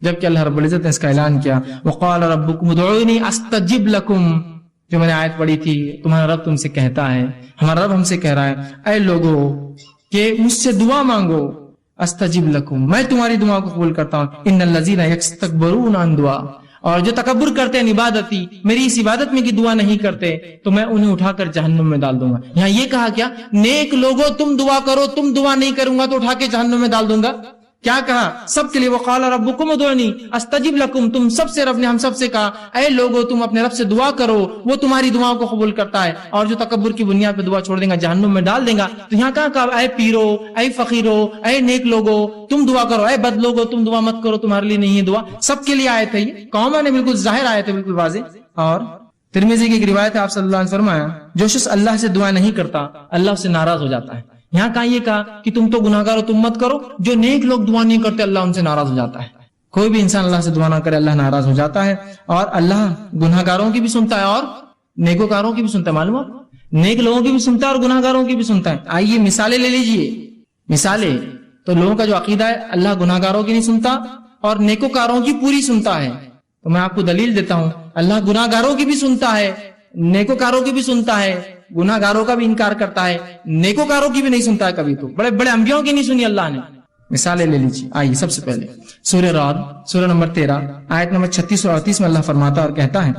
جبکہ اللہ رب العزت نے اس کا اعلان کیا وقال ربکم ادعونی استجب لکم، جو میں نے آیت پڑھی تھی، تمہارا رب تم سے کہتا ہے، ہمارا رب ہم سے کہہ رہا ہے اے لوگو کہ مجھ سے دعا مانگو، استجب لکم، میں تمہاری دعا کو قبول کرتا ہوں، ان الذین یستکبرون عن دعا، اور جو تکبر کرتے ہیں عبادتی، میری اس عبادت میں کی دعا نہیں کرتے تو میں انہیں اٹھا کر جہنم میں ڈال دوں گا۔ یہاں یہ کہا کیا، نیک لوگوں تم دعا کرو، تم دعا نہیں کروں گا تو اٹھا کے جہنم میں ڈال دوں گا۔ کیا کہا؟ سب کے لیے وقال ربکم ادعونی استجب لکم، تم سب سے رب نے ہم سب سے کہا اے لوگو تم اپنے رب سے دعا کرو، وہ تمہاری دعاؤں کو قبول کرتا ہے، اور جو تکبر کی بنیاد پہ دعا چھوڑ دیں گا جہنم میں ڈال دیں گا۔ تو یہاں کہا اے پیرو، اے فقیرو، اے نیک لوگو تم دعا کرو، اے بد لوگو تم دعا مت کرو، تمہارے لیے نہیں ہے دعا۔ سب کے لیے آیت ہے، یہ کامن ہے، بالکل ظاہر آیت ہے، بالکل واضح۔ اور ترمذی کی ایک روایت ہے، آپ صلی اللہ علیہ وسلم نے فرمایا جو شخص اللہ سے دعا نہیں کرتا اللہ اس سے ناراض ہو جاتا ہے۔ یہاں کہاں یہ کہا کہ تم تو گناہگار ہو تم مت کرو، جو نیک لوگ دعا نہیں کرتے اللہ ان سے ناراض ہو جاتا ہے۔ کوئی بھی انسان اللہ سے دعا نہ کرے اللہ ناراض ہو جاتا ہے، اور اللہ گناہگاروں کی بھی سنتا ہے اور نیکوکاروں کی بھی سنتا ہے۔ معلوم ہے، نیک لوگوں کی بھی سنتا ہے اور گناہگاروں کی بھی سنتا ہے۔ آئیے مثالیں لے لیجئے، مثالیں تو لوگوں کا جو عقیدہ ہے اللہ گناہگاروں کی نہیں سنتا اور نیکوکاروں کی پوری سنتا ہے، تو میں آپ کو دلیل دیتا ہوں، اللہ گناہگاروں کی بھی سنتا ہے، نیکوکاروں کی بھی سنتا ہے، گناہگاروں کا بھی انکار کرتا ہے، نیکوکاروں کی بھی نہیں سنتا ہے کبھی، تو بڑے بڑے انبیاءوں کی نہیں سنی اللہ نے۔ مثالیں لے لیجیے، آئیے سب سے پہلے سورہ رعد سورہ نمبر 13 آیت نمبر 36 اور 38 میں اللہ فرماتا اور کہتا ہے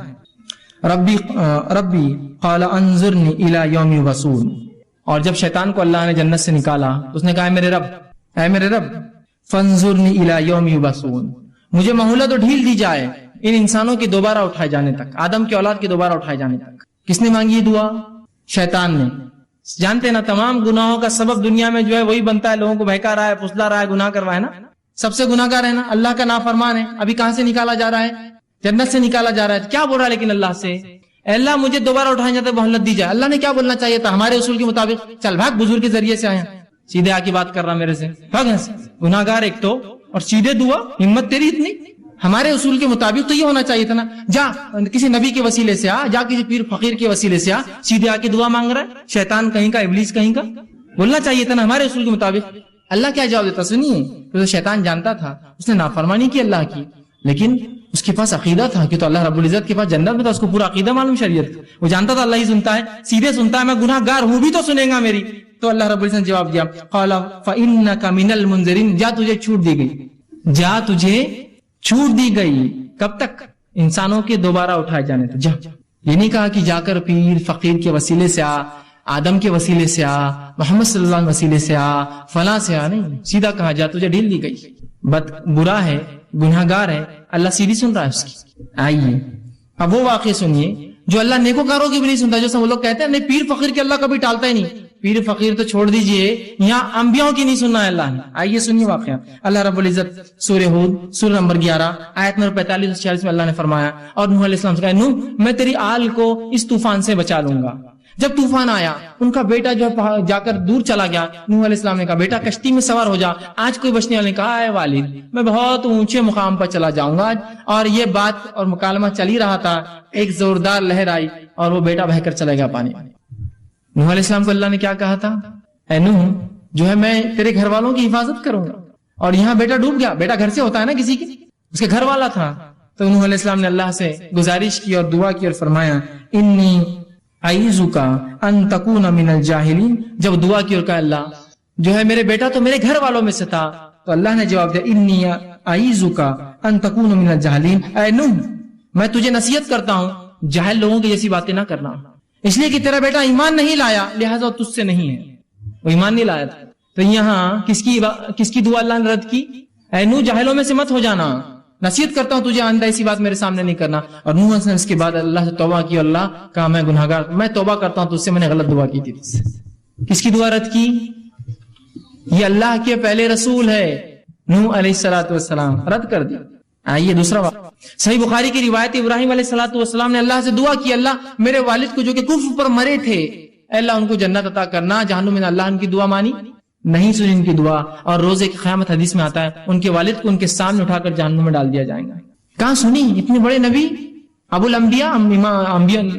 ربی قال انظرنی الی یوم یبعثون، اور جب شیطان کو اللہ نے جنت سے نکالا تو اس نے کہا اے میرے رب فانظرنی الی یوم یبعثون، مجھے مہلت و ڈھیل دی جائے ان انسانوں کے دوبارہ اٹھائے جانے تک، آدم کی اولاد کے دوبارہ اٹھائے جانے تک۔ کس نے مانگی یہ دعا؟ شیطان نے۔ جانتے نا تمام گناہوں کا سبب دنیا میں جو ہے وہی بنتا ہے، لوگوں کو بہکا رہا ہے، پھسلا رہا ہے، گناہ کروا ہے نا، سب سے گناہ گار ہے نا، اللہ کا نافرمان ہے۔ ابھی کہاں سے نکالا جا رہا ہے؟ جنت سے نکالا جا رہا ہے۔ کیا بول رہا ہے لیکن اللہ سے، اے اللہ مجھے دوبارہ اٹھایا جاتا ہے، مہلت دی جائے۔ اللہ نے کیا بولنا چاہیے تھا ہمارے اصول کے مطابق؟ چل بھاگ، بزرگ کے ذریعے سے آیا، سیدھے آ کے بات کر رہا میرے سے، بھاگ یہاں سے، گناہ گار ایک تو، اور سیدھے دعا، ہمت تیری اتنی؟ ہمارے اصول کے مطابق تو یہ ہونا چاہیے تھا نا، جا کسی نبی کے وسیلے سے آ، جا کسی پیر فقیر کے وسیلے سے آ، سیدھے آ کے دعا مانگ رہا ہے، شیطان کہیں کا، ابلیس کہیں کا، بولنا چاہیے تھا نا ہمارے اصول کے مطابق۔ اللہ کیا جواب دیتا؟ سنیے، تو شیطان جانتا تھا اس نے نافرمانی کی اللہ کی، لیکن اس کے پاس عقیدہ تھا کہ تو اللہ رب العزت کے پاس جنت میں تھا، اس کو پورا عقیدہ معلوم شریعت، وہ جانتا تھا اللہ ہی سنتا ہے، سیدھے سنتا ہے، میں گناہ گار ہوں بھی تو سنے گا میری۔ تو اللہ رب العزت نے جواب دیا قال فإنك من المنذرين، جا تجھے چھوٹ دی گئی، جا تجھے چھوٹ دی گئی۔ کب تک؟ انسانوں کے دوبارہ اٹھائے جانے تک۔ جا، یہ نہیں کہا کہ جا کر پیر فقیر کے وسیلے سے آ، آدم کے وسیلے سے آ، محمد صلی اللہ علیہ وسیلے سے آ، فلاں سے آ، نہیں، سیدھا کہا جا تجھے ڈھیل دی گئی، برا ہے، گناہگار ہے، اللہ سیدھی سن رہا ہے اس کی۔ آئیے اب وہ واقعہ سنیے جو اللہ نیکوکاروں کی بھی نہیں سنتا، جو وہ لوگ کہتے ہیں نہیں پیر فقیر کے اللہ کبھی ٹالتا ہی نہیں، پیر فقیر تو چھوڑ دیجئے، یہاں انبیاءوں کی نہیں سننا ہے اللہ نے۔ آئیے سنیے واقعہ، اللہ رب العزت سورہ ہود سورہ نمبر 11 آیت نمبر 45 اور 46 میں اللہ نے فرمایا، اور نوح علیہ السلام سے کہا نوح میں تیری آل کو اس طوفان سے بچا لوں گا۔ جب طوفان آیا ان کا بیٹا جو جا کر دور چلا گیا، نوح علیہ السلام نے کہا بیٹا کشتی میں سوار ہو جا۔ آج کوئی بچنے والے نے کہا اے والد میں بہت اونچے مقام پر چلا جاؤں گا، اور یہ بات اور مکالمہ چل ہی رہا تھا، ایک زوردار لہر آئی اور وہ بیٹا بہہ کر چلے گا پانی۔ نوح علیہ السلام کو اللہ نے کیا کہا تھا؟ اے نوح جو ہے میں تیرے گھر والوں کی حفاظت کروں گا، اور یہاں بیٹا ڈوب گیا، بیٹا گھر سے ہوتا ہے نا کسی کی، اس کے گھر والا تھا۔ تو نوح علیہ السلام نے اللہ سے گزارش کی اور دعا کی اور فرمایا انی اعیذک ان تکون من الجاہلین۔ جب دعا کی اور کہا اللہ جو ہے میرے بیٹا تو میرے گھر والوں میں سے تھا، تو اللہ نے جواب دیا انی اعیذک ان تکون من الجاہلین، اے نوح میں تجھے نصیحت کرتا ہوں جاہل لوگوں کی جیسی باتیں نہ کرنا، اس لیے کہ تیرا بیٹا ایمان نہیں لایا لہذا تجھ سے نہیں ہے، وہ ایمان نہیں لایا تھا۔ تو یہاں کس کی دعا اللہ نے رد کی؟ اے نوح جاہلوں میں سے مت ہو جانا، نصیحت کرتا ہوں تجھے آئندہ ایسی بات میرے سامنے نہیں کرنا۔ اور نوح نے اس کے بعد اللہ سے توبہ کی، اللہ کہا میں گناہگار، میں توبہ کرتا ہوں تجھ سے، میں نے غلط دعا کی تھی تجھ سے۔ کس کی دعا رد کی؟ یہ اللہ کے پہلے رسول ہے نوح علیہ السلام، رد کر دی۔ آئیے دوسرا واقعہ، صحیح بخاری کی روایت، ابراہیم علیہ السلام نے اللہ سے دعا کی اللہ میرے والد کو جو کہ کفر پر مرے تھے، اے اللہ ان کو جنت عطا کرنا، جہنم میں۔ اللہ ان کی دعا مانی نہیں، سنی ان کی دعا، اور روز قیامت حدیث میں آتا ہے ان کے والد کو ان کے سامنے اٹھا کر جہنم میں ڈال دیا جائے گا۔ کہاں سنی؟ اتنے بڑے نبی، ابو الانبیاء،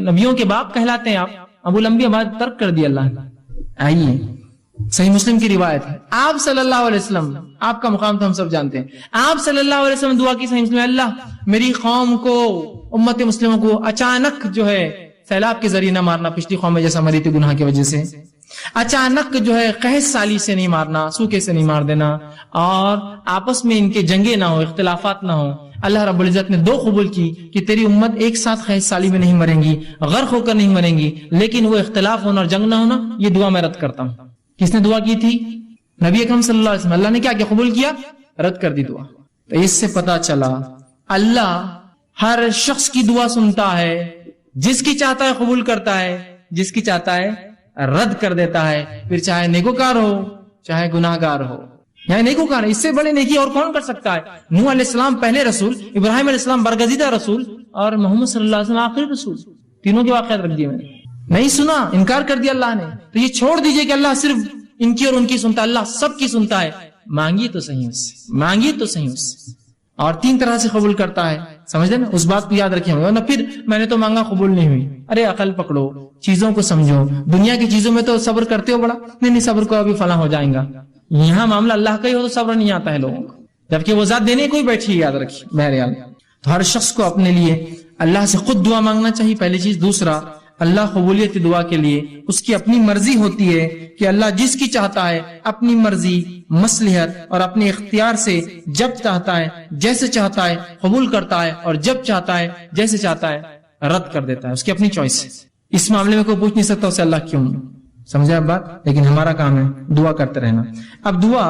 نبیوں کے باپ کہلاتے ہیں آپ، ابو الانبیاء بعد ترک کر دیا اللہ نے۔ آئیے صحیح مسلم کی روایت ہے، آپ صلی اللہ علیہ وسلم، آپ کا مقام تو ہم سب جانتے ہیں، آپ صلی اللہ علیہ وسلم دعا کی صحیح مسلم، اللہ میری قوم کو، امت مسلموں کو اچانک جو ہے سیلاب کے ذریعے نہ مارنا، پچھلی قوم میں جیسا مری تھی گناہ کی وجہ سے، اچانک جو ہے قحط سالی سے نہیں مارنا، سوکے سے نہیں مار دینا، اور آپس میں ان کے جنگیں نہ ہو، اختلافات نہ ہو۔ اللہ رب العزت نے دو قبول کی کہ تیری امت ایک ساتھ قحط سالی میں نہیں مریں گی، غرق ہو کر نہیں مریں گی، لیکن وہ اختلاف ہونا اور جنگ نہ ہونا، یہ دعا میں رد کرتا ہوں۔ کس نے دعا کی تھی؟ نبی اکرم صلی اللہ علیہ وسلم۔ اللہ نے کیا کیا؟ قبول کیا، رد کر دی دعا۔ تو اس سے پتا چلا اللہ ہر شخص کی دعا سنتا ہے، جس کی چاہتا ہے قبول کرتا ہے، جس کی چاہتا ہے رد کر دیتا ہے، پھر چاہے نیکوکار ہو چاہے گناہ گار ہو۔ یعنی نیکوکار، اس سے بڑے نیکی اور کون کر سکتا ہے؟ نوح علیہ السلام پہلے رسول، ابراہیم علیہ السلام برگزیدہ رسول، اور محمد صلی اللہ علیہ وسلم آخری رسول۔ تینوں کے واقعات رکھ دیے میں نے، نہیں سنا، انکار کر دیا اللہ نے۔ تو یہ چھوڑ دیجئے کہ اللہ صرف ان کی اور ان کی سنتا ہے، اللہ سب کی سنتا ہے۔ مانگیے تو صحیح اس سے، مانگیے تو صحیح اس سے، اور تین طرح سے قبول کرتا ہے، سمجھ لیں نا، اس بات کو یاد رکھیں، ورنہ پھر میں نے تو مانگا قبول نہیں ہوئی۔ ارے عقل پکڑو، چیزوں کو سمجھو، دنیا کی چیزوں میں تو صبر کرتے ہو بڑا، نہیں صبر کو ابھی فلاں ہو جائیں گا، یہاں معاملہ اللہ کا ہی ہو تو صبر نہیں آتا ہے لوگوں کو، جبکہ وہ ذات دینے کوئی بیٹھی، یاد رکھیے۔ بہرحال تو ہر شخص کو اپنے لیے اللہ سے خود دعا مانگنا چاہیے، پہلی چیز۔ دوسرا، اللہ قبولیت دعا کے لیے اس کی اپنی مرضی ہوتی ہے کہ اللہ جس کی چاہتا ہے اپنی مرضی، مصلحت اور اپنے اختیار سے جب چاہتا ہے جیسے چاہتا ہے قبول کرتا ہے، اور جب چاہتا ہے جیسے چاہتا ہے رد کر دیتا ہے، اس کی اپنی چوائس ہے۔ اس معاملے میں کوئی پوچھ نہیں سکتا اسے اللہ کیوں، سمجھے اب بات؟ لیکن ہمارا کام ہے دعا کرتے رہنا۔ اب دعا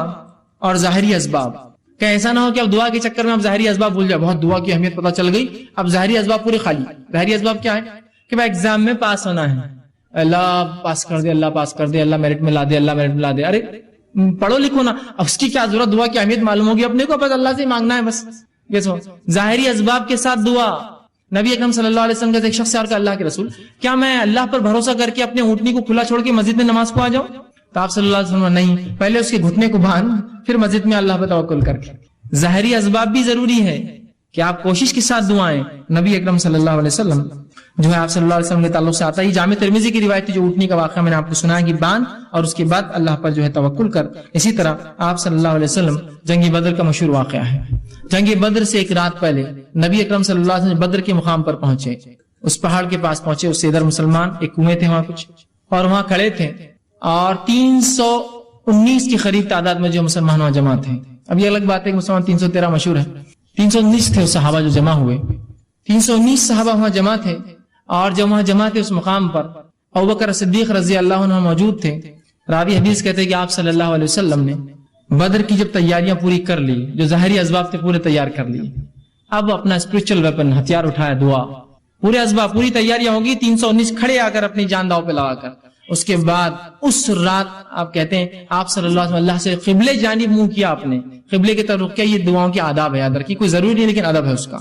اور ظاہری اسباب، کہ ایسا نہ ہو کہ اب دعا کے چکر میں اب ظاہری اسباب بھول جائے، بہت دعا کی اہمیت پتہ چل گئی، اب ظاہری اسباب پورے خالی۔ ظاہری اسباب کیا ہے؟ کہ بھائی ایگزام میں پاس ہونا ہے، اللہ پاس کر دے، اللہ پاس کر دے، اللہ میرٹ میں لا دے، اللہ میرٹ میں لا دے۔ ارے پڑھو لکھو نا، اب اس کی کیا ضرورت؟ دعا کی اہمیت معلوم ہوگی اپنے کو، بس اللہ سے مانگنا ہے بس۔ یہ سو ظاہری اسباب کے ساتھ دعا۔ نبی اکرم صلی اللہ علیہ وسلم کا ایک شخص سے کہا، اللہ کے رسول کیا میں اللہ پر بھروسہ کر کے اپنے اونٹنی کو کھلا چھوڑ کے مسجد میں نماز کو آ جاؤں؟ تو آپ صلی اللہ علیہ وسلم نہیں، پہلے اس کے گھٹنے کو باندھ، پھر مسجد میں اللہ پہ توکل کر کے۔ ظاہری اسباب بھی ضروری ہے کہ آپ کوشش کے ساتھ دعائیں۔ نبی اکرم صلی اللہ علیہ وسلم جو ہے آپ صلی اللہ علیہ وسلم کے تعلق سے آتا ہے، جامع ترمذی کی روایت جو اونٹنی کا واقعہ میں نے آپ کو سنایا کہ باندھ اور اس کے بعد اللہ پر جو ہے توکل کر۔ اسی طرح آپ صلی اللہ علیہ وسلم جنگ بدر کا مشہور واقعہ ہے، جنگ بدر سے ایک رات پہلے نبی اکرم صلی اللہ علیہ وسلم بدر کے مقام پر پہنچے، اس پہاڑ کے پاس پہنچے، اس سے ادھر مسلمان، ایک کنویں تھے وہاں کچھ، اور وہاں کھڑے تھے، اور 319 کی قریب تعداد میں جو مسلمان وہاں جمع تھے۔ اب یہ الگ بات ہے کہ مسلمان 313 مشہور ہے، 319 تھے صحابہ جو جمع ہوئے، 319 صحابہ وہاں جمع تھے، اور جب وہاں جمع تھے اس مقام پر ابوبکر صدیق رضی اللہ عنہ موجود تھے۔ راوی حدیث کہتے ہیں کہ آپ صلی اللہ علیہ وسلم نے بدر کی جب تیاریاں پوری کر لی، جو ظاہری اسباب تھے پورے تیار کر لیے، اب اپنا اسپرچل ویپن ہتھیار اٹھایا، دعا، پورے اسباب، پوری تیاریاں ہوگی، 319 کھڑے آ کر اپنی جان داؤ پہ لگا کر۔ اس کے بعد اس رات آپ کہتے ہیں آپ صلی اللہ علیہ وسلم اللہ سے قبلے جانب منہ کیا، آپ نے قبلے کی طرف رخ کیا۔ یہ دعاؤں کے آداب ہے، یاد رکھیے، کوئی ضروری نہیں لیکن ادب ہے اس کا۔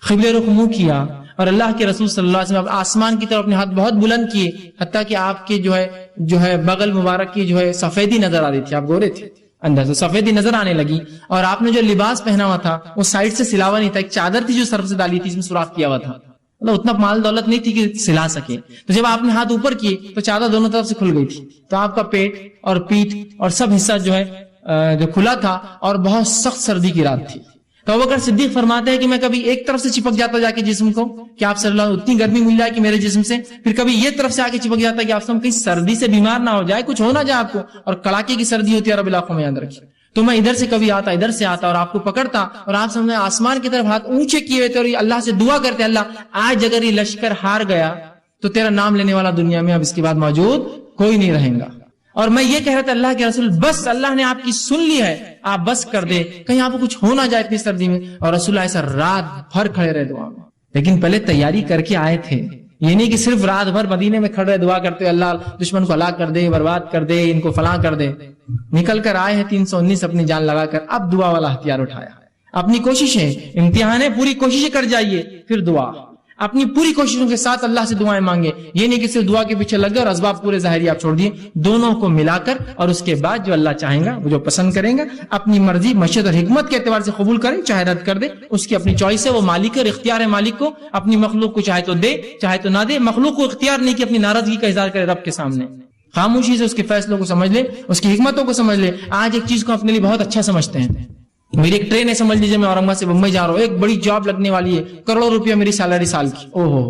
قبلے رخ منہ کیا، اور اللہ کے رسول صلی اللہ علیہ وسلم آسمان کی طرف اپنے ہاتھ بہت بلند کیے، حتیٰ کہ آپ کے جو ہے بغل مبارک کی جو ہے سفیدی نظر آ رہی تھی، آپ گورے تھے، اندر سے سفیدی نظر آنے لگی، اور آپ نے جو لباس پہنا ہوا تھا وہ سائڈ سے سلاوا نہیں تھا، ایک چادر تھی جو سر سے ڈالی تھی، اس میں سوراخ کیا ہوا تھا، مطلب اتنا مال دولت نہیں تھی کہ سلا سکے۔ تو جب آپ نے ہاتھ اوپر کیے تو چادر دونوں طرف سے کھل گئی تھی، تو آپ کا پیٹ اور پیٹھ اور سب حصہ جو ہے جو کھلا تھا، اور بہت سخت سردی کی رات تھی۔ تو ابوبکر صدیق فرماتے ہیں کہ میں کبھی ایک طرف سے چپک جاتا جا کے جسم کو کہ آپ صلی اللہ علیہ وسلم اتنی گرمی مل جائے کہ میرے جسم سے، پھر کبھی یہ طرف سے آ کے چپک جاتا ہے کہ آپ کہیں سردی سے بیمار نہ ہو جائے، کچھ ہو نہ جائے آپ کو، اور کڑاکے کی سردی ہوتی ہے عرب علاقوں میں، یاد رکھیے۔ تو میں ادھر سے کبھی آتا، ادھر سے آتا، اور آپ کو پکڑتا، اور آپ سامنے آسمان کی طرف ہاتھ اونچے کیے ہوئے تھے، اور اللہ سے دعا کرتے، اللہ آج اگر یہ لشکر ہار گیا تو تیرا نام لینے والا دنیا میں اب اس کے بعد موجود کوئی نہیں رہیں گا۔ اور میں یہ کہہ رہا تھا اللہ کے رسول بس اللہ نے آپ کی سن لی ہے، آپ بس کر دے، کہیں آپ کو کچھ ہو نہ جائے اتنی سردی میں۔ اور رسول ایسا رات بھر کھڑے رہے دعا میں، لیکن پہلے تیاری کر کے آئے تھے، یہ نہیں کہ صرف رات بھر مدینے میں کھڑے دعا کرتے اللہ دشمن کو ہلاک کر دے، برباد کر دے، ان کو فلاں کر دے۔ نکل کر آئے ہیں 319 اپنی جان لگا کر، اب دعا والا ہتھیار اٹھایا ہے۔ اپنی کوششیں، امتحان ہے، پوری کوششیں کر جائیے، پھر دعا، اپنی پوری کوششوں کے ساتھ اللہ سے دعائیں مانگے، یہ نہیں کہ صرف دعا کے پیچھے لگ گئے اور اسباب پورے ظاہری آپ چھوڑ دیے، دونوں کو ملا کر، اور اس کے بعد جو اللہ چاہیں گا، وہ جو پسند کریں گا، اپنی مرضی، مشیت اور حکمت کے اعتبار سے قبول کریں، چاہے رد کر دے، اس کی اپنی چوائس ہے، وہ مالک ہے اور اختیار ہے مالک کو، اپنی مخلوق کو چاہے تو دے چاہے تو نہ دے، مخلوق کو اختیار نہیں کہ اپنی ناراضگی کا اظہار کرے رب کے سامنے، خاموشی سے اس کے فیصلوں کو سمجھ لے, اس کی حکمتوں کو سمجھ لے. آج ایک چیز کو اپنے لیے بہت اچھا سمجھتے ہیں. میری ایک ٹرین ہے, سمجھ لیجیے میں اورنگ آباد سے بمبئی جا رہا ہوں, ایک بڑی جاب لگنے والی ہے, کروڑوں روپیہ میری سیلری سال کی, او ہو,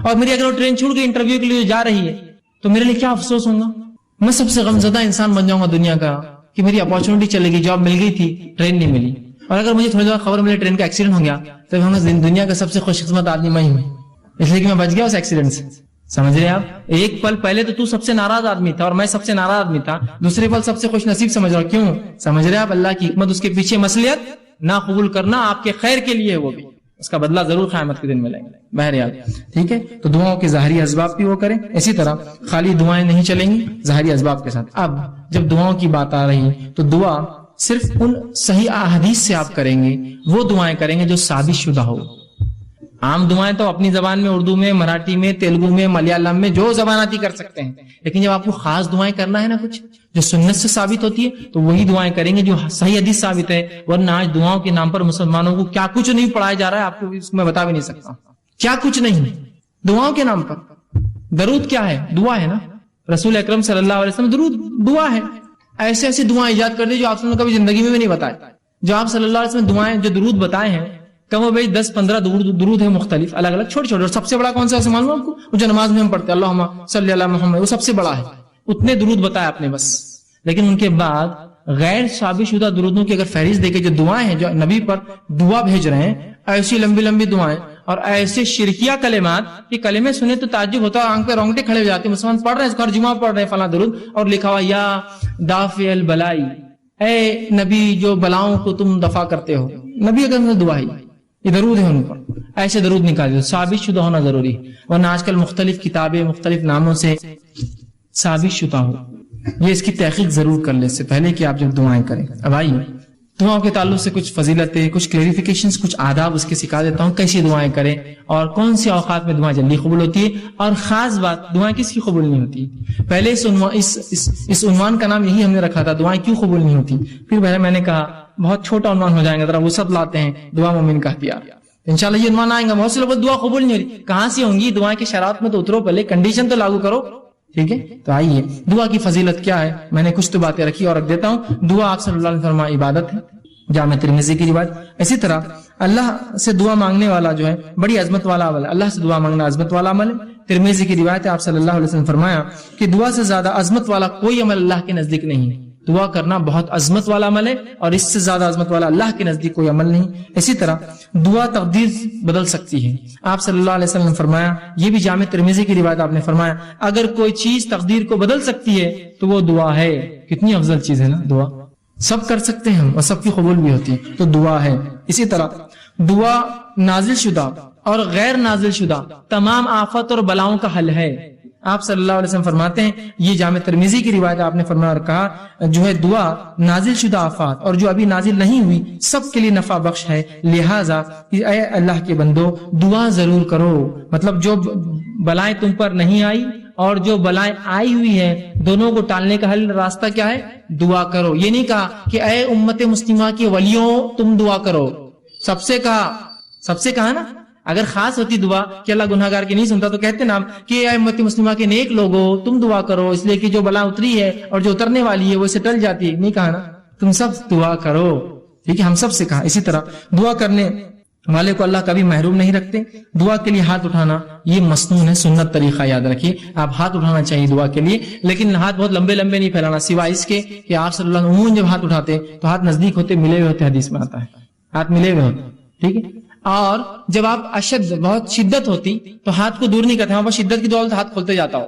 اور میری اگر وہ ٹرین چھوٹ گئی انٹرویو کے لیے جا رہی ہے تو میرے لیے کیا افسوس ہوگا. میں سب سے غمزدہ انسان بن جاؤں گا دنیا کا کہ میری اپارچونٹی چلے گی, جاب مل گئی تھی, ٹرین نہیں ملی. اور اگر مجھے تھوڑی دیر خبر ملی ٹرین کا ایکسیڈنٹ ہو گیا تو دنیا کا سب سے خوش قسمت آدمی میں ہی ہوں, اس لیے کہ میں بچ گیا اس ایکسیڈنٹ سے. سمجھ رہے آپ, ایک پل پہلے تو سب سے ناراض آدمی تھا اور میں سب سے ناراض آدمی تھا, دوسرے پل سب سے خوش نصیب سمجھ رہا ہوں. کیوں سمجھ رہے آپ, اللہ کی حکمت, اس کے پیچھے مصلحت نہ قبول کرنا آپ کے خیر کے لیے, وہ بھی اس کا بدلہ ضرور قیامت کے دن ملے گا. بہرحال ٹھیک ہے, تو دعاؤں کے ظاہری اسباب بھی وہ کریں. اسی طرح خالی دعائیں نہیں چلیں گی, ظاہری اسباب کے ساتھ. اب جب دعاؤں کی بات آ رہی ہے تو دعا صرف ان صحیح احادیث سے آپ کریں گے, وہ دعائیں کریں گے جو ثابت شدہ ہو. عام دعائیں تو اپنی زبان میں, اردو میں, مراٹھی میں, تیلگو میں, ملیالم میں, جو زبان آتی کر سکتے ہیں. لیکن جب آپ کو خاص دعائیں کرنا ہے نا, کچھ جو سنت سے ثابت ہوتی ہے, تو وہی دعائیں کریں گے جو صحیح حدیث ثابت ہے. ورنہ آج دعاؤں کے نام پر مسلمانوں کو کیا کچھ نہیں پڑھایا جا رہا ہے, آپ کو اس میں بتا بھی نہیں سکتا کیا کچھ نہیں. دعاؤں کے نام پر درود کیا ہے, دعا ہے نا. رسول اکرم صلی اللہ علیہ وسلم درود دعا ہے. ایسے ایسی دعائیں ایجاد کر دی جو آپ نے کبھی زندگی میں بھی نہیں بتائے. جو آپ صلی اللہ علیہ وسلم دعائیں جو درود بتائے ہیں, کم و بیش 10-15 درود ہیں مختلف, الگ الگ, چھوٹے چھوٹے. اور سب سے بڑا کون سا ہے معلوم آپ کو, وہ جو نماز میں ہم پڑھتے ہیں اللہم صلی علی محمد, وہ سب سے بڑا ہے. اتنے درود بتائے آپ نے بس. لیکن ان کے بعد غیر ثابت شدہ درودوں کی اگر فہرست دیکھے, جو دعائیں ہیں جو نبی پر دعا بھیج رہے ہیں, ایسی لمبی لمبی دعائیں اور ایسے شرکیہ کلمات کہ کلمے سنے تو تعجب ہوتا ہے, آنکھ پہ رونگٹے کھڑے ہو جاتے ہیں. مسلمان پڑھ رہے ہیں, ہر جمعہ پڑھ رہے ہیں فلاں درود, اور لکھا ہوا یا دافع البلائی, اے نبی جو بلاؤں کو تم دفع کرتے ہو. نبی اگر دعا ہی, یہ درود ہے ان پر. ایسے درود نکال دو, ثابت شدہ ہونا ضروری ہے. ورنہ آج کل مختلف کتابیں مختلف ناموں سے ثابت شدہ ہو, یہ اس کی تحقیق ضرور کر لیں اس سے پہلے کہ آپ جب دعائیں کریں. اب آئیے دعاؤں کے تعلق سے کچھ فضیلتیں, کچھ کلیریفیکیشنز, کچھ آداب اس کے سکھا دیتا ہوں, کیسی دعائیں کریں اور کون سے اوقات میں دعائیں جلدی قبول ہوتی ہے, اور خاص بات دعائیں کس کی قبول نہیں ہوتی. پہلے اس عنوان کا نام یہی ہم نے رکھا تھا, دعائیں کیوں قبول نہیں ہوتی. پھر پہلے میں نے کہا بہت چھوٹا عنوان ہو جائے گا, ذرا وسعت لاتے ہیں, دعا مومن کا ہتھیار. انشاءاللہ یہ عنوان آئے گا. بہت سے لوگ دعا قبول نہیں ہو رہی, کہاں سے ہوں گی دعائیں کی شرائط میں تو اترو, پہلے کنڈیشن تو لاگو کرو. ٹھیک ہے, تو آئیے دعا کی فضیلت کیا ہے, میں نے کچھ تو باتیں رکھی اور رکھ دیتا ہوں. دعا آپ صلی اللہ علیہ وسلم عبادت ہے, جامع ترمذی کی روایت. اسی طرح اللہ سے دعا مانگنے والا جو ہے بڑی عظمت والا عمل ہے, اللہ سے دعا مانگنا عظمت والا عمل ہے. ترمذی کی روایت ہے, آپ صلی اللہ علیہ وسلم فرمایا کہ دعا سے زیادہ عظمت والا کوئی عمل اللہ کے نزدیک نہیں ہے. دعا کرنا بہت عظمت والا عمل ہے, اور اس سے زیادہ عظمت والا اللہ کے نزدیک کوئی عمل نہیں. اسی طرح دعا تقدیر بدل سکتی ہے. آپ صلی اللہ علیہ وسلم نے فرمایا, یہ بھی جامع ترمذی کی روایت, آپ نے فرمایا اگر کوئی چیز تقدیر کو بدل سکتی ہے تو وہ دعا ہے. کتنی افضل چیز ہے نا دعا, سب کر سکتے ہیں اور سب کی قبول بھی ہوتی ہے, تو دعا ہے. اسی طرح دعا نازل شدہ اور غیر نازل شدہ تمام آفات اور بلاؤں کا حل ہے. آپ صلی اللہ علیہ وسلم فرماتے ہیں, یہ جامع ترمذی کی روایت, آپ نے فرمایا اور کہا جو ہے دعا نازل شدہ آفات اور جو ابھی نازل نہیں ہوئی سب کے لیے نفع بخش ہے. لہٰذا اے اللہ کے بندو دعا ضرور کرو. مطلب جو بلائیں تم پر نہیں آئی اور جو بلائیں آئی ہوئی ہیں, دونوں کو ٹالنے کا حل راستہ کیا ہے, دعا کرو. یہ نہیں کہا کہ اے امت مسلمہ کے ولیوں تم دعا کرو, سب سے کہا نا. اگر خاص ہوتی دعا کہ اللہ گناہگار کی نہیں سنتا تو کہتے نا کہ اے امت مسلمہ کے نیک لوگوں تم دعا کرو, اس لیے کہ جو بلا اتری ہے اور جو اترنے والی ہے وہ اسے ٹل جاتی ہے. نہیں کہا نا, تم سب دعا کرو. ٹھیک ہے, ہم سب سے کہا. اسی طرح دعا کرنے والے کو اللہ کبھی محروم نہیں رکھتے. دعا کے لیے ہاتھ اٹھانا یہ مسنون ہے, سنت طریقہ, یاد رکھیے. آپ ہاتھ اٹھانا چاہیے دعا کے لیے, لیکن ہاتھ بہت لمبے لمبے نہیں پھیلانا, سوائے اس کے کہ آپ صلی اللہ علیہ وسلم جب ہاتھ اٹھاتے تو ہاتھ نزدیک ہوتے, ملے ہوئے ہوتے, حدیث میں آتا ہے ہاتھ ملے ہوئے ہوتے. ٹھیک ہے, اور جب آپ اشد بہت شدت ہوتی تو ہاتھ کو دور نہیں کرتے, وہاں پر شدت کی دولت ہاتھ کھولتے جاتا ہو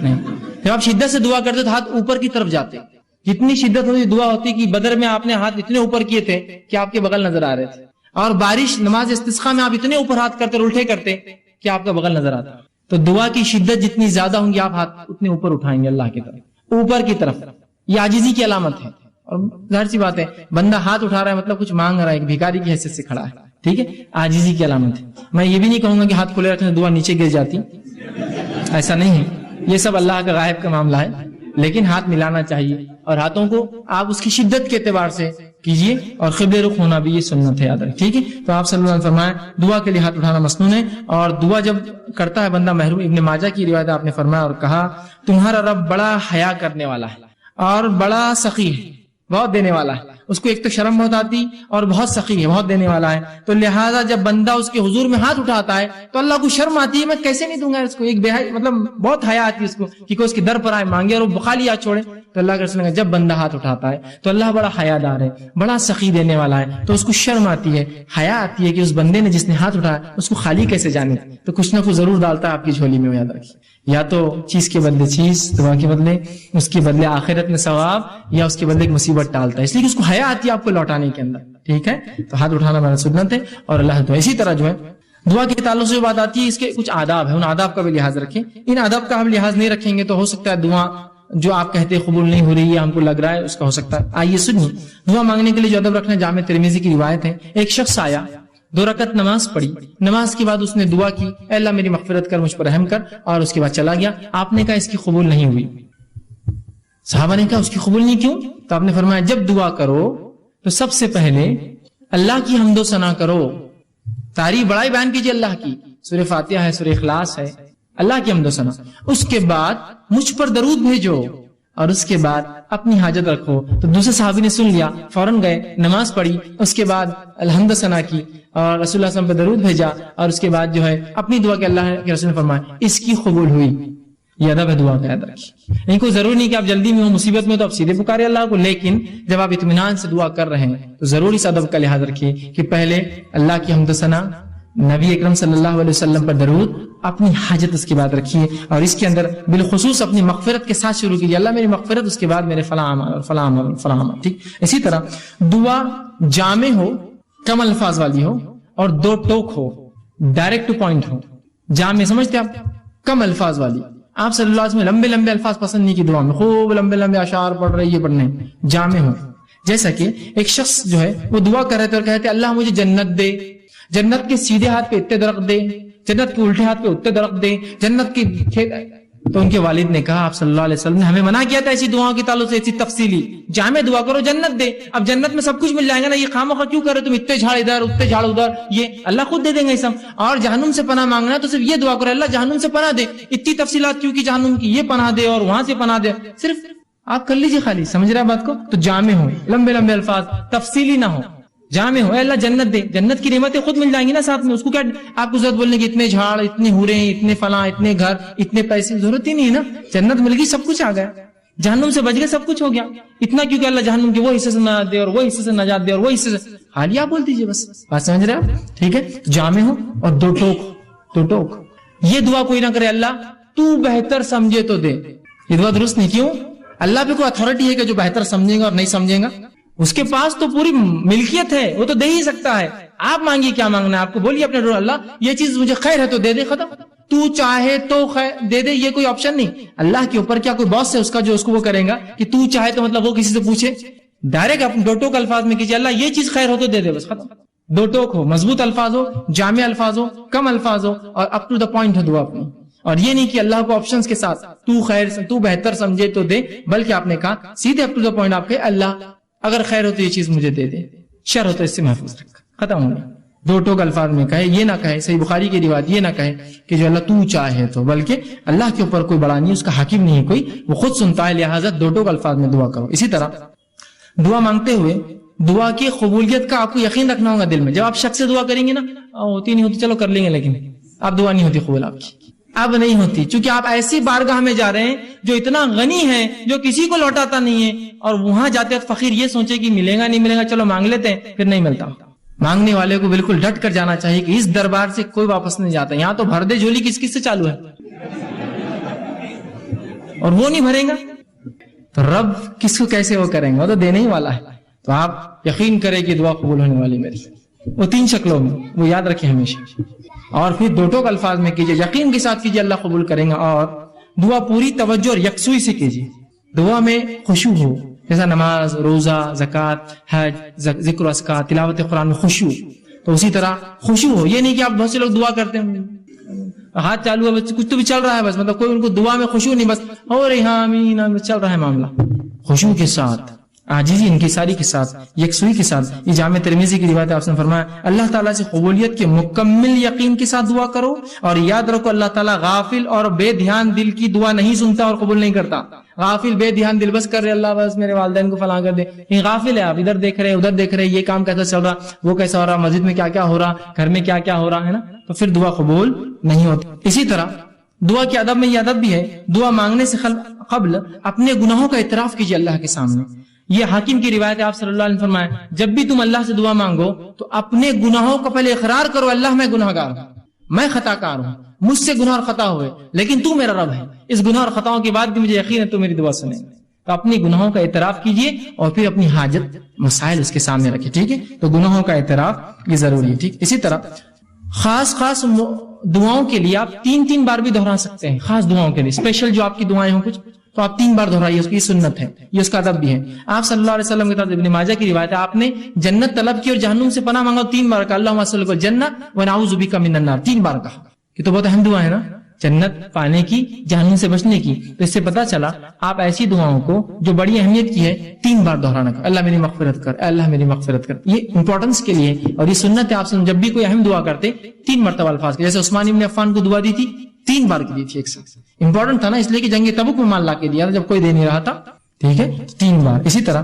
نہیں. جب آپ شدت سے دعا کرتے تو ہاتھ اوپر کی طرف جاتے. جتنی شدت ہوتی دعا ہوتی کہ بدر میں آپ نے ہاتھ اتنے اوپر کیے تھے کہ آپ کے بغل نظر آ رہے تھے, اور بارش نماز استسقاء میں آپ اتنے اوپر ہاتھ کرتے الٹے کرتے کہ آپ کا بغل نظر آتا. تو دعا کی شدت جتنی زیادہ ہوں گی آپ ہاتھ اتنے اوپر اٹھائیں گے اللہ کی طرف, اوپر کی طرف. یہ عاجزی کی علامت ہے, اور ظاہر سی بات ہے بندہ ہاتھ اٹھا رہا ہے مطلب کچھ مانگ رہا ہے, بھیکاری کی حیثیت سے کھڑا ہے. ٹھیک ہے, عاجزی کی علامت ہے. میں یہ بھی نہیں کہوں گا کہ ہاتھ کھلے رکھنے دعا نیچے گر جاتی, ایسا نہیں ہے. یہ سب اللہ کا غائب کا معاملہ ہے, لیکن ہاتھ ملانا چاہیے, اور ہاتھوں کو آپ اس کی شدت کے اعتبار سے کیجیے اور قبلے رخ ہونا بھی یہ سنت ہے، یاد رکھیں، ٹھیک ہے؟ تو آپ صلی اللہ علیہ وسلم فرمایا دعا کے لیے ہاتھ اٹھانا مسنون ہے، اور دعا جب کرتا ہے بندہ محروم، ابن ماجہ کی روایت آپ نے فرمایا اور کہا تمہارا رب بڑا حیا کرنے والا ہے اور بڑا سخی ہے، بہت دینے والا ہے، اس کو ایک تو شرم بہت آتی اور بہت سخی ہے، بہت دینے والا ہے، تو لہٰذا جب بندہ اس کے حضور میں ہاتھ اٹھاتا ہے تو اللہ کو شرم آتی ہے میں کیسے نہیں دوں گا اس کو، ایک مطلب بہت حیا آتی ہے اس کو کہ کوئی اس کے در پر آئے مانگے اور وہ خالی ہاتھ چھوڑے، تو اللہ کے رسول نے جب بندہ ہاتھ اٹھاتا ہے تو اللہ بڑا حیا دار ہے، بڑا سخی دینے والا ہے، تو اس کو شرم آتی ہے، حیا آتی ہے کہ اس بندے نے جس نے ہاتھ اٹھایا اس کو خالی کیسے جانے، تو کچھ نہ کچھ ضرور ڈالتا ہے آپ کی جھولی میں، یاد رکھیے، یا تو چیز کے بدلے چیز، دعا کے بدلے، اس کے بدلے آخرت میں ثواب، یا اس کے بدلے ایک مصیبت ٹالتا ہے، اس لیے کہ اس کو حیا آتی ہے آپ کو لوٹانے کے اندر، ٹھیک ہے؟ تو ہاتھ اٹھانا میرا سنت ہے اور اللہ تو اسی طرح جو ہے دعا کے تعلق سے بات آتی ہے، اس کے کچھ آداب ہیں، ان آداب کا بھی لحاظ رکھیں، ان آداب کا ہم لحاظ نہیں رکھیں گے تو ہو سکتا ہے دعا جو آپ کہتے قبول نہیں ہو رہی ہے، ہم کو لگ رہا ہے اس کا ہو سکتا ہے۔ آئیے سنیے دعا مانگنے کے لیے جو ادب رکھنا، جامع ترمذی کی روایت ہے، ایک شخص آیا، 2 رکعت نماز پڑھی، نماز کے بعد اس نے دعا کی اے اللہ میری مغفرت کر، مجھ پر رحم کر، اور اس کے بعد چلا گیا۔ آپ نے کہا اس کی قبول نہیں ہوئی، صحابہ نے کہا اس کی قبول نہیں کیوں؟ تو آپ نے فرمایا جب دعا کرو تو سب سے پہلے اللہ کی حمد و ثنا کرو، تعریف بڑائی بیان کیجیے اللہ کی، سورہ فاتحہ ہے، سورہ اخلاص ہے، اللہ کی حمد و ثنا، اس کے بعد مجھ پر درود بھیجو، اور اس کے بعد اپنی حاجت رکھو۔ تو دوسرے صحابی نے سن لیا، فوراً گئے، نماز پڑھی، اس کے بعد الحمد ثنا کی اور رسول اللہ صلی اللہ علیہ وسلم پہ درود بھیجا، اور اس کے بعد جو ہے اپنی دعا کے اللہ کے رسول نے فرمایا اس کی قبول ہوئی۔ یہ ادب ہے دعا کا، یاد رکھیے، نہیں کوئی ضروری نہیں کہ آپ جلدی میں ہو، مصیبت میں تو آپ سیدھے پکارے اللہ کو، لیکن جب آپ اطمینان سے دعا کر رہے ہیں تو ضرور اس ادب کا لحاظ رکھیے کہ پہلے اللہ کی حمد و ثنا، نبی اکرم صلی اللہ علیہ وسلم پر درود، اپنی حاجت اس کے بعد رکھیے، اور اس کے اندر بالخصوص اپنی مغفرت کے ساتھ شروع کیجیے، اللہ میری مغفرت، اس کے بعد میرے فلاں فلاں، ٹھیک۔ اسی طرح دعا جامع ہو، کم الفاظ والی ہو، اور 2 ٹوک ہو، ڈائریکٹ ٹو پوائنٹ ہو۔ جامع سمجھتے آپ؟ کم الفاظ والی، آپ صلی اللہ علیہ وسلم لمبے لمبے الفاظ پسند نہیں کی دعا میں، خوب لمبے لمبے اشعار پڑھ رہے، یہ پڑھنے، جامع ہو۔ جیسا کہ ایک شخص جو ہے وہ دعا کر رہے تھے اور کہتے اللہ مجھے جنت دے، جنت کے سیدھے ہاتھ پہ اتنے درخت دے، جنت کے الٹے ہاتھ پہ اتنے درخت دے، جنت کے کھیت۔ تو ان کے والد نے کہا آپ صلی اللہ علیہ وسلم نے ہمیں منع کیا تھا ایسی دعاؤں کے تعلق سے، ایسی تفصیلی جامع دعا کرو، جنت دے۔ اب جنت میں سب کچھ مل جائے گا نا، یہ خواہ کیوں کرے تم اتنے جھاڑ ادھر اتنے جھاڑ ادھر، یہ اللہ خود دے دیں گے سب۔ اور جہنم سے پناہ مانگنا ہے تو صرف یہ دعا کرو اللہ جہنم سے پناہ دے، اتنی تفصیلات کیوں کی جہنم کی، یہ پناہ دے اور وہاں سے پناہ دے، صرف آپ کر لیجیے خالی، سمجھ رہے بات کو؟ تو جامع ہو، لمبے لمبے الفاظ، تفصیلی نہ ہو، جامع ہو، اے اللہ جنت دے، جنت کی نعمتیں خود مل جائیں گی نا ساتھ میں، اس کو کیا آپ کو ضرورت بولنے کی اتنے جھاڑ، اتنے حوریں، اتنے فلاں، اتنے گھر، اتنے پیسے، ضرورت ہی نہیں ہے نا، جنت مل گئی، سب کچھ آ گیا، جہنم سے بچ گئے، سب کچھ ہو گیا، اتنا کیوں کہ اللہ جہنم کے وہ حصے سے نجات دے اور وہ حصے سے نجات دے اور وہ حصے سے، خالی آپ بول دیجیے بس، بات سمجھ رہے آپ؟ ٹھیک ہے، جامع ہو اور 2 ٹوک۔ یہ دعا کوئی نہ کرے اللہ تو بہتر سمجھے تو دے، یہ دعا درست نہیں، کیوں؟ اللہ پہ کوئی اتھارٹی ہے کہ جو بہتر سمجھے گا اور نہیں سمجھے گا؟ اس کے پاس تو پوری ملکیت ہے، وہ تو دے ہی سکتا ہے، آپ مانگیے کیا مانگنا ہے آپ کو، بولیے اپنے اللہ یہ چیز مجھے خیر ہے تو دے دے، ختم، تو چاہے تو خیر دے دے، یہ کوئی آپشن نہیں۔ اللہ کے اوپر کیا کوئی باس ہے اس کا جو اس کو وہ کرے گا کہ تو چاہے تو مطلب وہ کسی سے پوچھے؟ ڈائریکٹ اپنے 2 ٹوک الفاظ میں کیجیے اللہ یہ چیز خیر ہو تو دے دے، بس ختم۔ 2 ٹوک ہو، مضبوط الفاظ ہو، جامع الفاظ ہو، کم الفاظ ہو، اور اپ ٹو دا پوائنٹ ہو دعا اپنی، اور یہ نہیں کہ اللہ کو آپشنز کے ساتھ تو خیر تو بہتر سمجھے تو دے، بلکہ آپ نے کہا سیدھے اپ ٹو دا پوائنٹ، آپ کہ اللہ اگر خیر ہو تو یہ چیز مجھے دے دے، شر ہو تو اس سے محفوظ رکھ، ختم ہو گیا۔ 2 ٹوک الفاظ میں کہے، یہ نہ کہے، صحیح بخاری کی روایت یہ نہ کہے کہ جو اللہ تو چاہے تو، بلکہ اللہ کے اوپر کوئی بڑا نہیں، اس کا حاکم نہیں ہے کوئی، وہ خود سنتا ہے، لہٰذا 2 ٹوک الفاظ میں دعا کرو۔ اسی طرح دعا مانگتے ہوئے دعا کی قبولیت کا آپ کو یقین رکھنا ہوگا دل میں، جب آپ شخص سے دعا کریں گے نا، ہوتی نہیں ہوتی چلو کر لیں گے، لیکن اب دعا نہیں ہوتی قبول آپ کی، اب نہیں ہوتی، چونکہ آپ ایسی بارگاہ میں جا رہے ہیں جو اتنا غنی ہے، جو کسی کو لوٹاتا نہیں ہے، اور وہاں جاتے وقت فقیر یہ سوچے کہ ملے گا نہیں ملے گا، چلو مانگ لیتے ہیں، پھر نہیں ملتا۔ مانگنے والے کو بالکل ڈٹ کر جانا چاہیے کہ اس دربار سے کوئی واپس نہیں جاتا، یہاں تو بھر دے جھولی کس کس سے چالو ہے، اور وہ نہیں بھرے گا تو رب کس کو کیسے وہ کریں گے، وہ تو دینے ہی والا ہے۔ تو آپ یقین کریں کہ دعا قبول ہونے والی میری، وہ 3 شکلوں میں، وہ یاد رکھیں ہمیشہ، اور پھر 2 ٹوک الفاظ میں کیجیے، یقین کے ساتھ کیجیے اللہ قبول کریں گا، اور دعا پوری توجہ اور یکسوئی سے کیجیے، دعا میں خشوع ہو، جیسا نماز، روزہ، زکوٰۃ، حج، ذکر و اذکار، تلاوت قرآن میں خشوع، تو اسی طرح خشوع ہو، یہ نہیں کہ آپ بہت سے لوگ دعا کرتے ہیں ہاتھ چالو ہے، بس کچھ تو بھی چل رہا ہے، بس مطلب کوئی ان کو دعا میں خشوع نہیں، بس ہو رہی ہاں آمین آمین چل رہا ہے معاملہ، خشوع کے ساتھ عاجزی انکساری کے ساتھ، یکسوئی کے ساتھ. یہ جامع ترمذی کی روایت ہے. آپ نے فرمایا اللہ تعالیٰ سے قبولیت کے مکمل یقین کے ساتھ دعا کرو، اور یاد رکھو اللہ تعالیٰ غافل اور بے دھیان دل کی دعا نہیں سنتا اور قبول نہیں کرتا. غافل بے دھیان دل بس کر رہے اللہ بس میرے والدین کو فلاں کر دے، یہ غافل ہے. آپ ادھر دیکھ رہے ادھر دیکھ رہے، یہ کام کیسا چل رہا، وہ کیسا ہو رہا، مسجد میں کیا کیا ہو رہا، گھر میں کیا کیا ہو رہا ہے نا، تو پھر دعا قبول نہیں ہوتی. اسی طرح دعا کے ادب میں یہ ادب بھی ہے، دعا مانگنے سے قبل اپنے گناہوں کا اعتراف کیجیے اللہ کے سامنے. یہ حاکم کی روایت ہے. آپ صلی اللہ علیہ وسلم فرمایا جب بھی تم اللہ سے دعا مانگو تو اپنے گناہوں کا پہلے اقرار کرو، اللہ میں گناہ گار ہوں، میں خطا کار ہوں، مجھ سے گناہ اور خطا ہوئے، لیکن تو میرا رب ہے، اس گناہ اور خطاؤں کے بعد بھی مجھے یقین ہے تو میری دعا سنے. تو اپنی گناہوں کا اعتراف کیجیے اور پھر اپنی حاجت مسائل اس کے سامنے رکھیں. ٹھیک ہے، تو گناہوں کا اعتراف یہ ضروری ہے. ٹھیک. اسی طرح خاص دعاؤں کے لیے آپ 3 بار بھی دہرا سکتے ہیں. خاص دعاؤں کے لیے اسپیشل جو آپ کی دعائیں ہوں کچھ تو آپ 3 بار دہرائیے، اس کی سنت ہے، یہ اس کا ادب بھی ہے. آپ صلی اللہ علیہ وسلم کی طرف ابن ماجہ کی روایت ہے آپ نے جنت طلب کی اور جہنم سے پناہ مانگا 3 بار کہا اللہم صلی اللہ علیہ جنت ونعوذ بک من النار، 3 بار کہا. یہ تو بہت اہم دعا ہے نا، جنت پانے کی، جہنم سے بچنے کی. تو اس سے پتا چلا آپ ایسی دعاؤں کو جو بڑی اہمیت کی ہے 3 بار دہرانا کر، اللہ میری مغفرت کر، اللہ میری مغفرت کر. یہ امپورٹنس کے لیے اور یہ سنت ہے. آپ جب بھی کوئی اہم دعا کرتے 3 مرتبہ الفاظ کے، جیسے عثمان ابن عفان کو دعا دی تھی 3 بار کی دی تھی ایک ساتھ. امپورٹنٹ تھا نا، اس لیے کہ جنگ تبوک میں مال لا کے دیا تھا جب کوئی دے نہیں رہا تھا. ٹھیک ہے، 3 بار. اسی طرح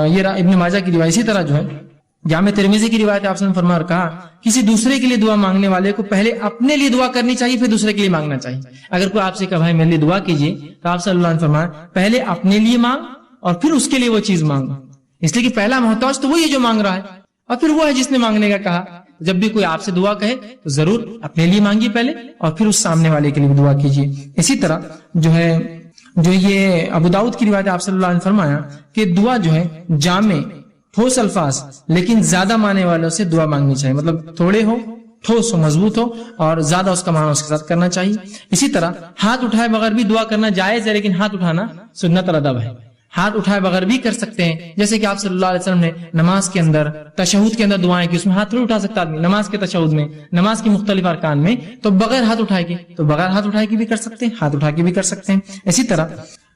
یہ ابن ماجہ کی روایت. اسی طرح جو ہے جامع ترمذی کی روایت آپ نے فرمایا اور کہا کسی دوسرے کے لیے دعا مانگنے والے کو پہلے اپنے لیے دعا کرنی چاہیے پھر دوسرے کے لیے مانگنا چاہیے. اگر کوئی آپ سے کہا بھائی میرے لیے دعا کیجیے تو آپ صلی اللہ علیہ وسلم فرمایا پہلے اپنے لیے مانگ اور پھر اس کے لیے وہ چیز مانگ، اس لیے کہ پہلا محتاج تو وہی ہے جو مانگ رہا ہے اور پھر وہ ہے جس نے مانگنے کا کہا. جب بھی کوئی آپ سے دعا کہے تو ضرور اپنے لیے مانگیے پہلے اور پھر اس سامنے والے کے لیے بھی دعا کیجیے. اسی طرح جو یہ ابو داؤد کی روایت آپ صلی اللہ علیہ وسلم فرمایا کہ دعا جو ہے جامع ٹھوس الفاظ لیکن زیادہ معنی والوں سے دعا مانگنی چاہیے، مطلب تھوڑے ہو، ٹھوس ہو، مضبوط ہو اور زیادہ اس کا معنی اس کے ساتھ کرنا چاہیے. اسی طرح ہاتھ اٹھائے بغیر بھی دعا کرنا جائز ہے، لیکن ہاتھ اٹھانا سنت اور ادب ہے. ہاتھ اٹھائے بغیر بھی کر سکتے ہیں، جیسے کہ آپ صلی اللہ علیہ وسلم نے نماز کے اندر تشہد کے اندر دعائیں کی، اس میں ہاتھ تھوڑی اٹھا سکتا آدمی نماز کے تشہد میں، نماز کی مختلف ارکان میں، تو بغیر ہاتھ اٹھائے کے تو بغیر ہاتھ اٹھائے کے بھی کر سکتے ہیں، ہاتھ اٹھا کے بھی کر سکتے ہیں. اسی طرح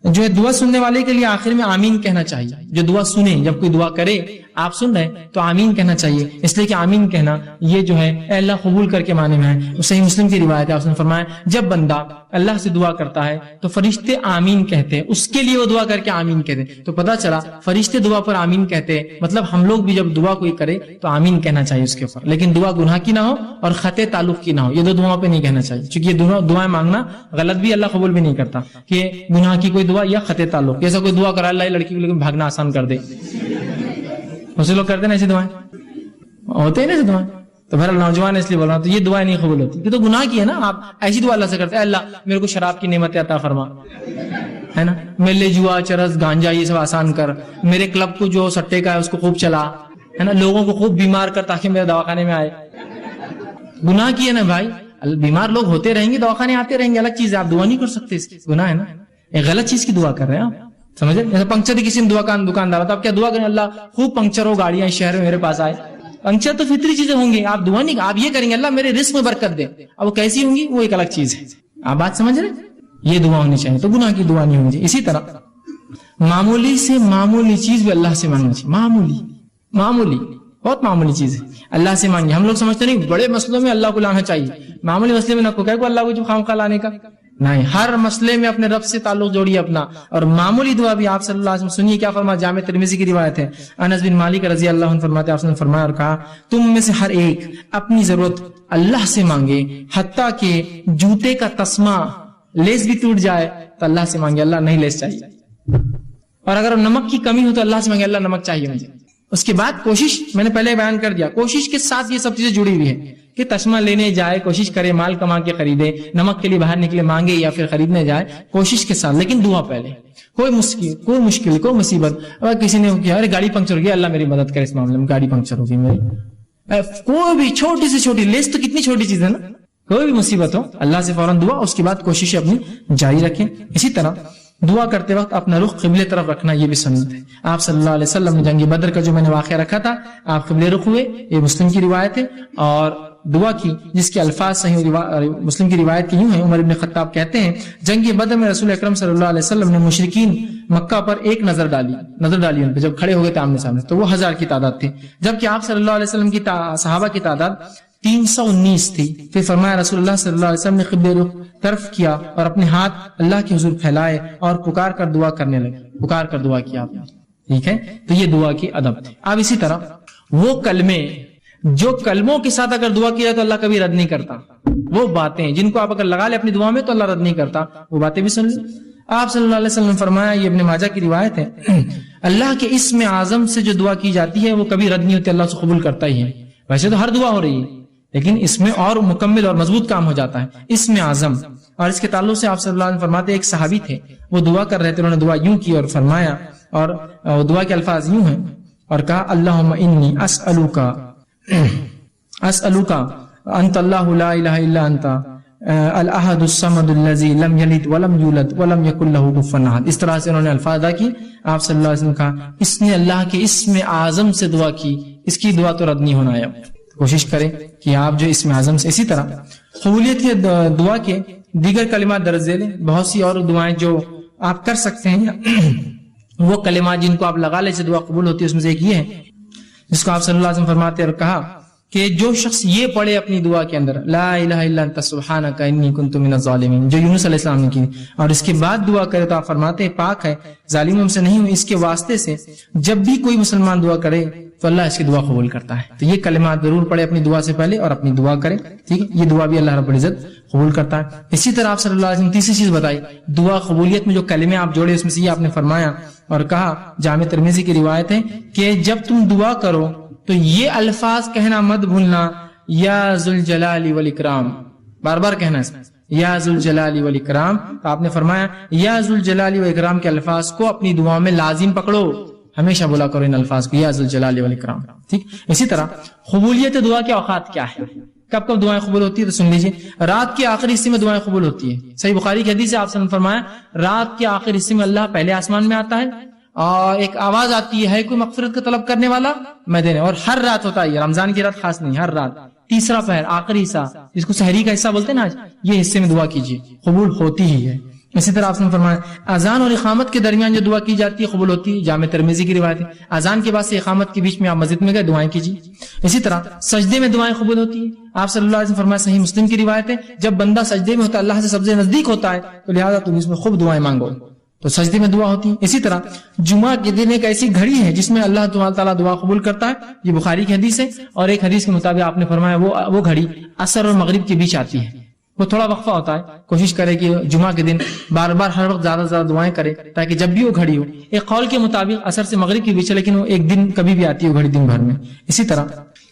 جو ہے دعا سننے والے کے لیے آخر میں آمین کہنا چاہیے. جو دعا سنے، جب کوئی دعا کرے آپ سن رہے تو آمین کہنا چاہیے، اس لیے کہ آمین کہنا یہ جو ہے اے اللہ قبول کر کے معنی میں ہے. صحیح مسلم کی روایت ہے آپ نے فرمایا جب بندہ اللہ سے دعا کرتا ہے تو فرشتے آمین کہتے ہیں، اس کے لیے وہ دعا کر کے آمین کہتے ہیں. تو پتا چلا فرشتے دعا پر آمین کہتے ہیں، مطلب ہم لوگ بھی جب دعا کوئی کرے تو آمین کہنا چاہیے اس کے اوپر، لیکن دعا گناہ کی نہ ہو اور خطے تعلق کی نہ ہو. یہ 2 دعاؤں پہ نہیں کہنا چاہیے، چونکہ یہ دونوں دعائیں مانگنا غلط بھی، اللہ قبول بھی نہیں کرتا کہ گناہ کی کوئی دعا یا خطے تعلق. جیسا کوئی دعا کرا اللہ یہ لڑکی کو لیکن بھاگنا آسان کر دے، اسے لوگ کرتے ہیں ایسی دعائیں ہوتے ہیں نا ایسی دعائیں. تو بہرحال نوجوان اس لیے بول رہا ہوں تو یہ دعائیں نہیں قبول ہوتی، یہ تو گناہ کی ہے نا. آپ ایسی دعا اللہ سے کرتے ہیں اللہ میرے کو شراب کی نعمت عطا فرما، ہے نا، میرے لیے جوا چرس گانجا یہ سب آسان کر، میرے کلب کو جو سٹے کا ہے اس کو خوب چلا، ہے نا، لوگوں کو خوب بیمار کر تاکہ میرے دواخانے میں آئے. گناہ کی ہے نا بھائی، بیمار لوگ ہوتے رہیں گے، دواخانے آتے رہیں گے، الگ چیز ہے، آپ دعا نہیں کر سکتے، اس کی گناہ ہے نا. ایک غلط چیز کی دعا کر رہے ہیں آپ، سمجھے. جیسے پنکچر کی کسی نے دکاندار تو آپ کیا دعا کریں اللہ خوب پنکچر ہو گاڑیاں اس شہر میں میرے پاس آئے. پنکچر تو فطری چیزیں ہوں گی، آپ دعا نہیں، آپ یہ کریں گے اللہ میرے رزق میں برکت دے. اب وہ کیسی ہوں گی وہ ایک الگ چیز ہے، آپ بات سمجھ رہے. یہ دعا ہونی چاہیے، تو گناہ کی دعا نہیں ہونی چاہیے. اسی طرح معمولی سے معمولی چیز بھی اللہ سے مانگنا چاہیے. معمولی بہت معمولی چیز ہے اللہ سے مانگی. ہم لوگ سمجھتے نہیں بڑے مسئلوں میں اللہ کو لانا چاہیے، معمولی مسئلے میں نہ کو اللہ کو جو خامخواہ لانے کا نہیں. ہر مسئلے میں اپنے رب سے تعلق جوڑیے اپنا. اور معمولی دعا بھی آپ صلی اللہ علیہ وسلم سنیے کیا فرمایا. جامع ترمذی کی روایت ہے، انس بن مالک رضی اللہ عنہ فرماتے آپ نے فرمایا اور کہا تم میں سے ہر ایک اپنی ضرورت اللہ سے مانگے، حتیٰ کہ جوتے کا تسمہ لیس بھی ٹوٹ جائے تو اللہ سے مانگے، اللہ نہیں لیس چاہیے. اور اگر نمک کی کمی ہو تو اللہ سے مانگے، اللہ نمک چاہیے مجھے. اس کے بعد کوشش، میں نے پہلے بیان کر دیا، کوشش کے ساتھ یہ سب چیزیں جڑی ہوئی ہیں کہ تسمہ لینے جائے، کوشش کرے، مال کما کے خریدے، نمک کے لیے باہر نکلے مانگے یا پھر خریدنے جائے، کوشش کے ساتھ، لیکن دعا پہلے. کوئی مشکل کوئی مصیبت، اگر کسی نے کیا ارے گاڑی پنکچر ہو گیا، اللہ میری مدد کرے اس معاملے میں، گاڑی پنکچر ہوگی میری، کوئی بھی چھوٹی سے چھوٹی لیس تو کتنی چھوٹی چیز ہے نا، کوئی بھی مصیبت ہو اللہ سے فوراً دعا، اس کے بعد کوشش اپنی جاری رکھیں. اسی طرح دعا کرتے وقت اپنا رخ قبلے طرف رکھنا یہ بھی سنت ہے. آپ صلی اللہ علیہ وسلم نے جنگ بدر کا جو میں نے واقعہ رکھا تھا، آپ قبلے رخ ہوئے، یہ مسلم کی روایت ہے. اور دعا کی جس کے الفاظ صحیح مسلم کی روایت کے یوں ہیں. عمر بن خطاب کہتے ہیں جنگ بدر میں رسول اکرم صلی اللہ علیہ وسلم نے مشرکین مکہ پر ایک نظر ڈالی ان پہ جب کھڑے ہو گئے تھے آمنے سامنے, تو وہ 1000 کی تعداد تھی, جبکہ آپ صلی اللہ علیہ وسلم کی صحابہ کی تعداد 319 تھی. پھر فرمایا رسول اللہ صلی اللہ علیہ وسلم نے قبلے رخ طرف کیا اور اپنے ہاتھ اللہ کے حضور پھیلائے اور پکار کر دعا کرنے لگے, پکار کر دعا کیا آپ نے. ٹھیک ہے, تو یہ دعا کی ادب. اب اسی طرح وہ کلمے جو کلموں کے ساتھ اگر دعا کیا تو اللہ کبھی رد نہیں کرتا, وہ باتیں جن کو آپ اگر لگا لے اپنی دعا میں تو اللہ رد نہیں کرتا, وہ باتیں بھی سن لیں. آپ صلی اللہ علیہ وسلم نے فرمایا, یہ ابن ماجہ کی روایت ہے, اللہ کے اسم اعظم سے جو دعا کی جاتی ہے وہ کبھی رد نہیں ہوتی, اللہ سے قبول کرتا ہی ہے. ویسے تو ہر دعا ہو رہی ہے لیکن اس میں اور مکمل اور مضبوط کام ہو جاتا ہے اسم اعظم. اور اس کے تعلق سے آپ صلی اللہ علیہ وسلم فرماتے ایک صحابی تھے, وہ دعا کر رہے تھے, انہوں نے دعا یوں کی اور فرمایا, اور دعا کے الفاظ یوں ہیں, اور کہا اللہم انی اسألوکا انت اللہ لا الہ الا انت الاحد الصمد الذی لم یلد ولم یولد ولم یکن لہ کفوا احد. اس طرح سے انہوں نے الفاظ ادا کی. آپ صلی اللہ علیہ وسلم کہا اس نے اللہ کے اسم اعظم سے دعا کی, اس کی دعا تو رد نہیں ہونا ہے. کوشش کریں کہ آپ جو اسم اعظم سے. اسی طرح قبولیت کی دعا کے دیگر کلمات درج ذیل ہیں, بہت سی اور دعائیں جو آپ کر سکتے ہیں, وہ کلمات جن کو آپ لگا لے سے دعا قبول ہوتی ہے, اس میں سے ایک یہ ہے جس کو آپ صلی اللہ علیہ وسلم فرماتے اور کہا کہ جو شخص یہ پڑھے اپنی دعا کے اندر لا الہ الا انت سبحانک انی کنت من الظالمین, جو یونس علیہ السلام نے کی, اور اس کے بعد دعا کرے تو آپ فرماتے ہیں پاک ہے ظالموں سے نہیں ہوں, اس کے واسطے سے جب بھی کوئی مسلمان دعا کرے تو اللہ اس کی دعا قبول کرتا ہے. تو یہ کلمات ضرور پڑھے اپنی دعا سے پہلے اور اپنی دعا کرے. ٹھیک ہے, یہ دعا بھی اللہ رب العزت قبول کرتا ہے. اسی طرح آپ صلی اللہ علیہ وسلم تیسری چیز بتائی دعا قبولیت میں جو کلمے آپ جوڑے اس میں سے یہ آپ نے فرمایا اور کہا, جامع ترمذی کی روایت ہے کہ جب تم دعا کرو تو یہ الفاظ کہنا مت بھولنا, یا ذوالجلال والاکرام, بار بار کہنا ہے یا ذوالجلال والاکرام. تو آپ نے فرمایا یا ذوالجلال والاکرام کے الفاظ کو اپنی دعاؤں میں لازم پکڑو, ہمیشہ بولا کرو ان الفاظ کو یا ذوالجلال والاکرام. ٹھیک. اسی طرح قبولیت دعا کے اوقات کیا ہے, کب کب دعائیں قبول ہوتی ہے, تو سن لیجیے. رات کے آخری حصے میں دعائیں قبول ہوتی ہے. صحیح بخاری کی حدیث ہے, آپ نے فرمایا رات کے آخری حصے میں اللہ پہلے آسمان میں آتا ہے اور ایک آواز آتی ہے کوئی مغفرت کا طلب کرنے والا میں دینے, اور ہر رات ہوتا ہے, رمضان کی رات خاص نہیں, ہر رات تیسرا پہر آخری حصہ جس کو سحری کا حصہ بولتے ہیں نا, یہ حصے میں دعا کیجیے, قبول ہوتی ہی ہے. اسی طرح آپ نے فرمایا اذان اور اقامت کے درمیان جو دعا کی جاتی ہے قبول ہوتی ہے, جامع ترمذی کی روایت ہے. اذان کے بعد سے اقامت کے بیچ میں آپ مسجد میں گئے دعائیں کیجیے. اسی طرح سجدے میں دعائیں قبول ہوتی ہیں. آپ صلی اللہ علیہ وسلم فرمایا, صحیح مسلم کی روایت ہے, جب بندہ سجدے میں ہوتا ہے اللہ سے سب سے نزدیک ہوتا ہے, تو لہٰذا تم اس میں خوب دعائیں مانگو, تو سجدے میں دعا ہوتی ہے. اسی طرح جمعہ کے دن ایک ایسی گھڑی ہے جس میں اللہ تعالیٰ دعا قبول کرتا ہے, یہ بخاری کی حدیث ہے, اور ایک حدیث کے مطابق آپ نے فرمایا وہ گھڑی عصر اور مغرب کے بیچ آتی ہے, وہ تھوڑا وقفہ ہوتا ہے. کوشش کرے کہ جمعہ کے دن بار بار ہر وقت زیادہ سے زیادہ دعائیں کرے تاکہ جب بھی وہ گھڑی ہو, ایک قول کے مطابق عصر سے مغرب کے بیچ ہے, لیکن وہ ایک دن کبھی بھی آتی ہے وہ گھڑی دن بھر میں. اسی طرح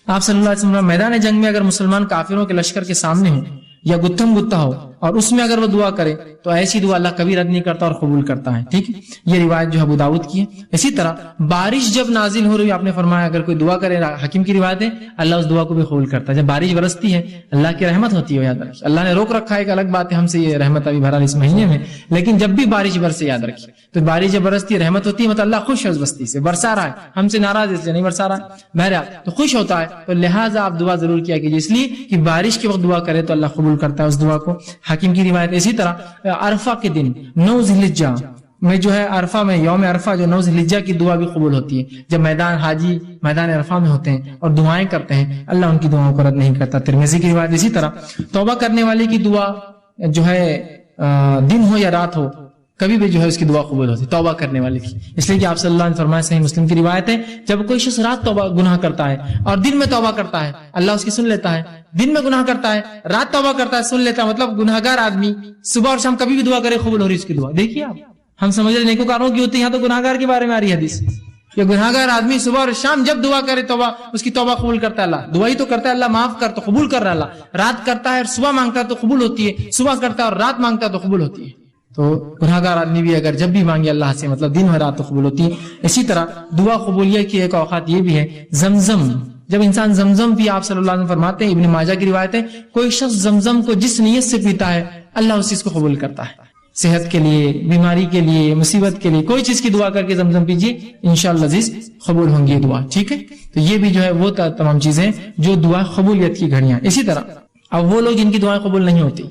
آپ صلی اللہ علیہ وسلم میدان جنگ میں اگر مسلمان کافروں کے لشکر کے سامنے ہو یا گتھم گتھا ہو اور اس میں اگر وہ دعا کرے تو ایسی دعا اللہ کبھی رد نہیں کرتا اور قبول کرتا ہے. ٹھیک ہے, یہ روایت جو ابو داؤد کی ہے. اسی طرح بارش جب نازل ہو رہی, آپ نے فرمایا اگر کوئی دعا کرے, حکیم کی روایت ہے, اللہ اس دعا کو بھی قبول کرتا ہے. جب بارش برستی ہے اللہ کی رحمت ہوتی ہے, یاد رکھیے. اللہ نے روک رکھا ہے, ایک الگ بات ہے, ہم سے یہ رحمت ابھی بہرحال اس مہینے میں, لیکن جب بھی بارش برسے یاد رکھیے, تو بارش جب برستی ہے رحمت ہوتی ہے, مطلب اللہ خوش ہے اس بستی سے, برسا رہا ہے, ہم سے ناراض اس لیے نہیں برسا رہا ہے, بہرحال تو خوش ہوتا ہے. تو لہٰذا آپ دعا ضرور کیا کیجیے, اس لیے کہ بارش کے وقت دعا کرے تو اللہ قبول کرتا ہے اس دعا کو, حکیم کی روایت. اسی طرح عرفہ کے دن 9 ذی الحجہ میں جو ہے, عرفہ میں یوم عرفہ جو 9 ذی الحجہ کی دعا بھی قبول ہوتی ہے. جب حاجی میدان عرفہ میں ہوتے ہیں اور دعائیں کرتے ہیں, اللہ ان کی دعاؤں کو رد نہیں کرتا, ترمذی کی روایت. اسی طرح توبہ کرنے والے کی دعا جو ہے دن ہو یا رات ہو کبھی بھی جو ہے اس کی دعا قبول ہوتی ہے, توبہ کرنے والے کی. اس لیے کہ آپ صلی اللہ علیہ وسلم فرمایا, صحیح مسلم کی روایت ہے, جب کوئی شخص رات توبہ گناہ کرتا ہے اور دن میں توبہ کرتا ہے اللہ اس کی سن لیتا ہے, دن میں گناہ کرتا ہے رات توبہ کرتا ہے سن لیتا ہے. مطلب گناہگار آدمی صبح اور شام کبھی بھی دعا کرے قبول ہو رہی اس کی دعا. دیکھیے آپ, ہم سمجھ رہے نیکوکاروں کی ہوتی ہے, یہاں تو گناہگار کے بارے میں آ رہی ہے حدیث کہ گناہگار آدمی صبح اور شام جب دعا کرے توبہ, اس کی توبہ قبول کرتا ہے اللہ. دعا ہی تو کرتا ہے اللہ, معاف کر تو قبول کر رہا ہے اللہ. رات کرتا ہے اور صبح مانگتا ہے تو قبول ہوتی ہے, صبح کرتا ہے اور رات مانگتا ہے تو قبول ہوتی ہے. تو گناہگار آدمی بھی اگر جب بھی مانگے اللہ سے, مطلب دن اور رات تو قبول ہوتی ہے. اسی طرح دعا قبولیت کی ایک اوقات یہ بھی ہے, زمزم. جب انسان زمزم بھی, آپ صلی اللہ علیہ وسلم فرماتے ہیں, ابن ماجہ کی روایت ہے, کوئی شخص زمزم کو جس نیت سے پیتا ہے اللہ اس چیز کو قبول کرتا ہے. صحت کے لیے, بیماری کے لیے, مصیبت کے لیے, کوئی چیز کی دعا کر کے زمزم پیجیے, انشاءاللہ عزیز قبول ہوں گی یہ دعا. ٹھیک ہے, تو یہ بھی جو ہے وہ تمام چیزیں جو دعا قبولیت کی گھڑیاں. اسی طرح اب وہ لوگ جن کی دعائیں قبول نہیں ہوتی,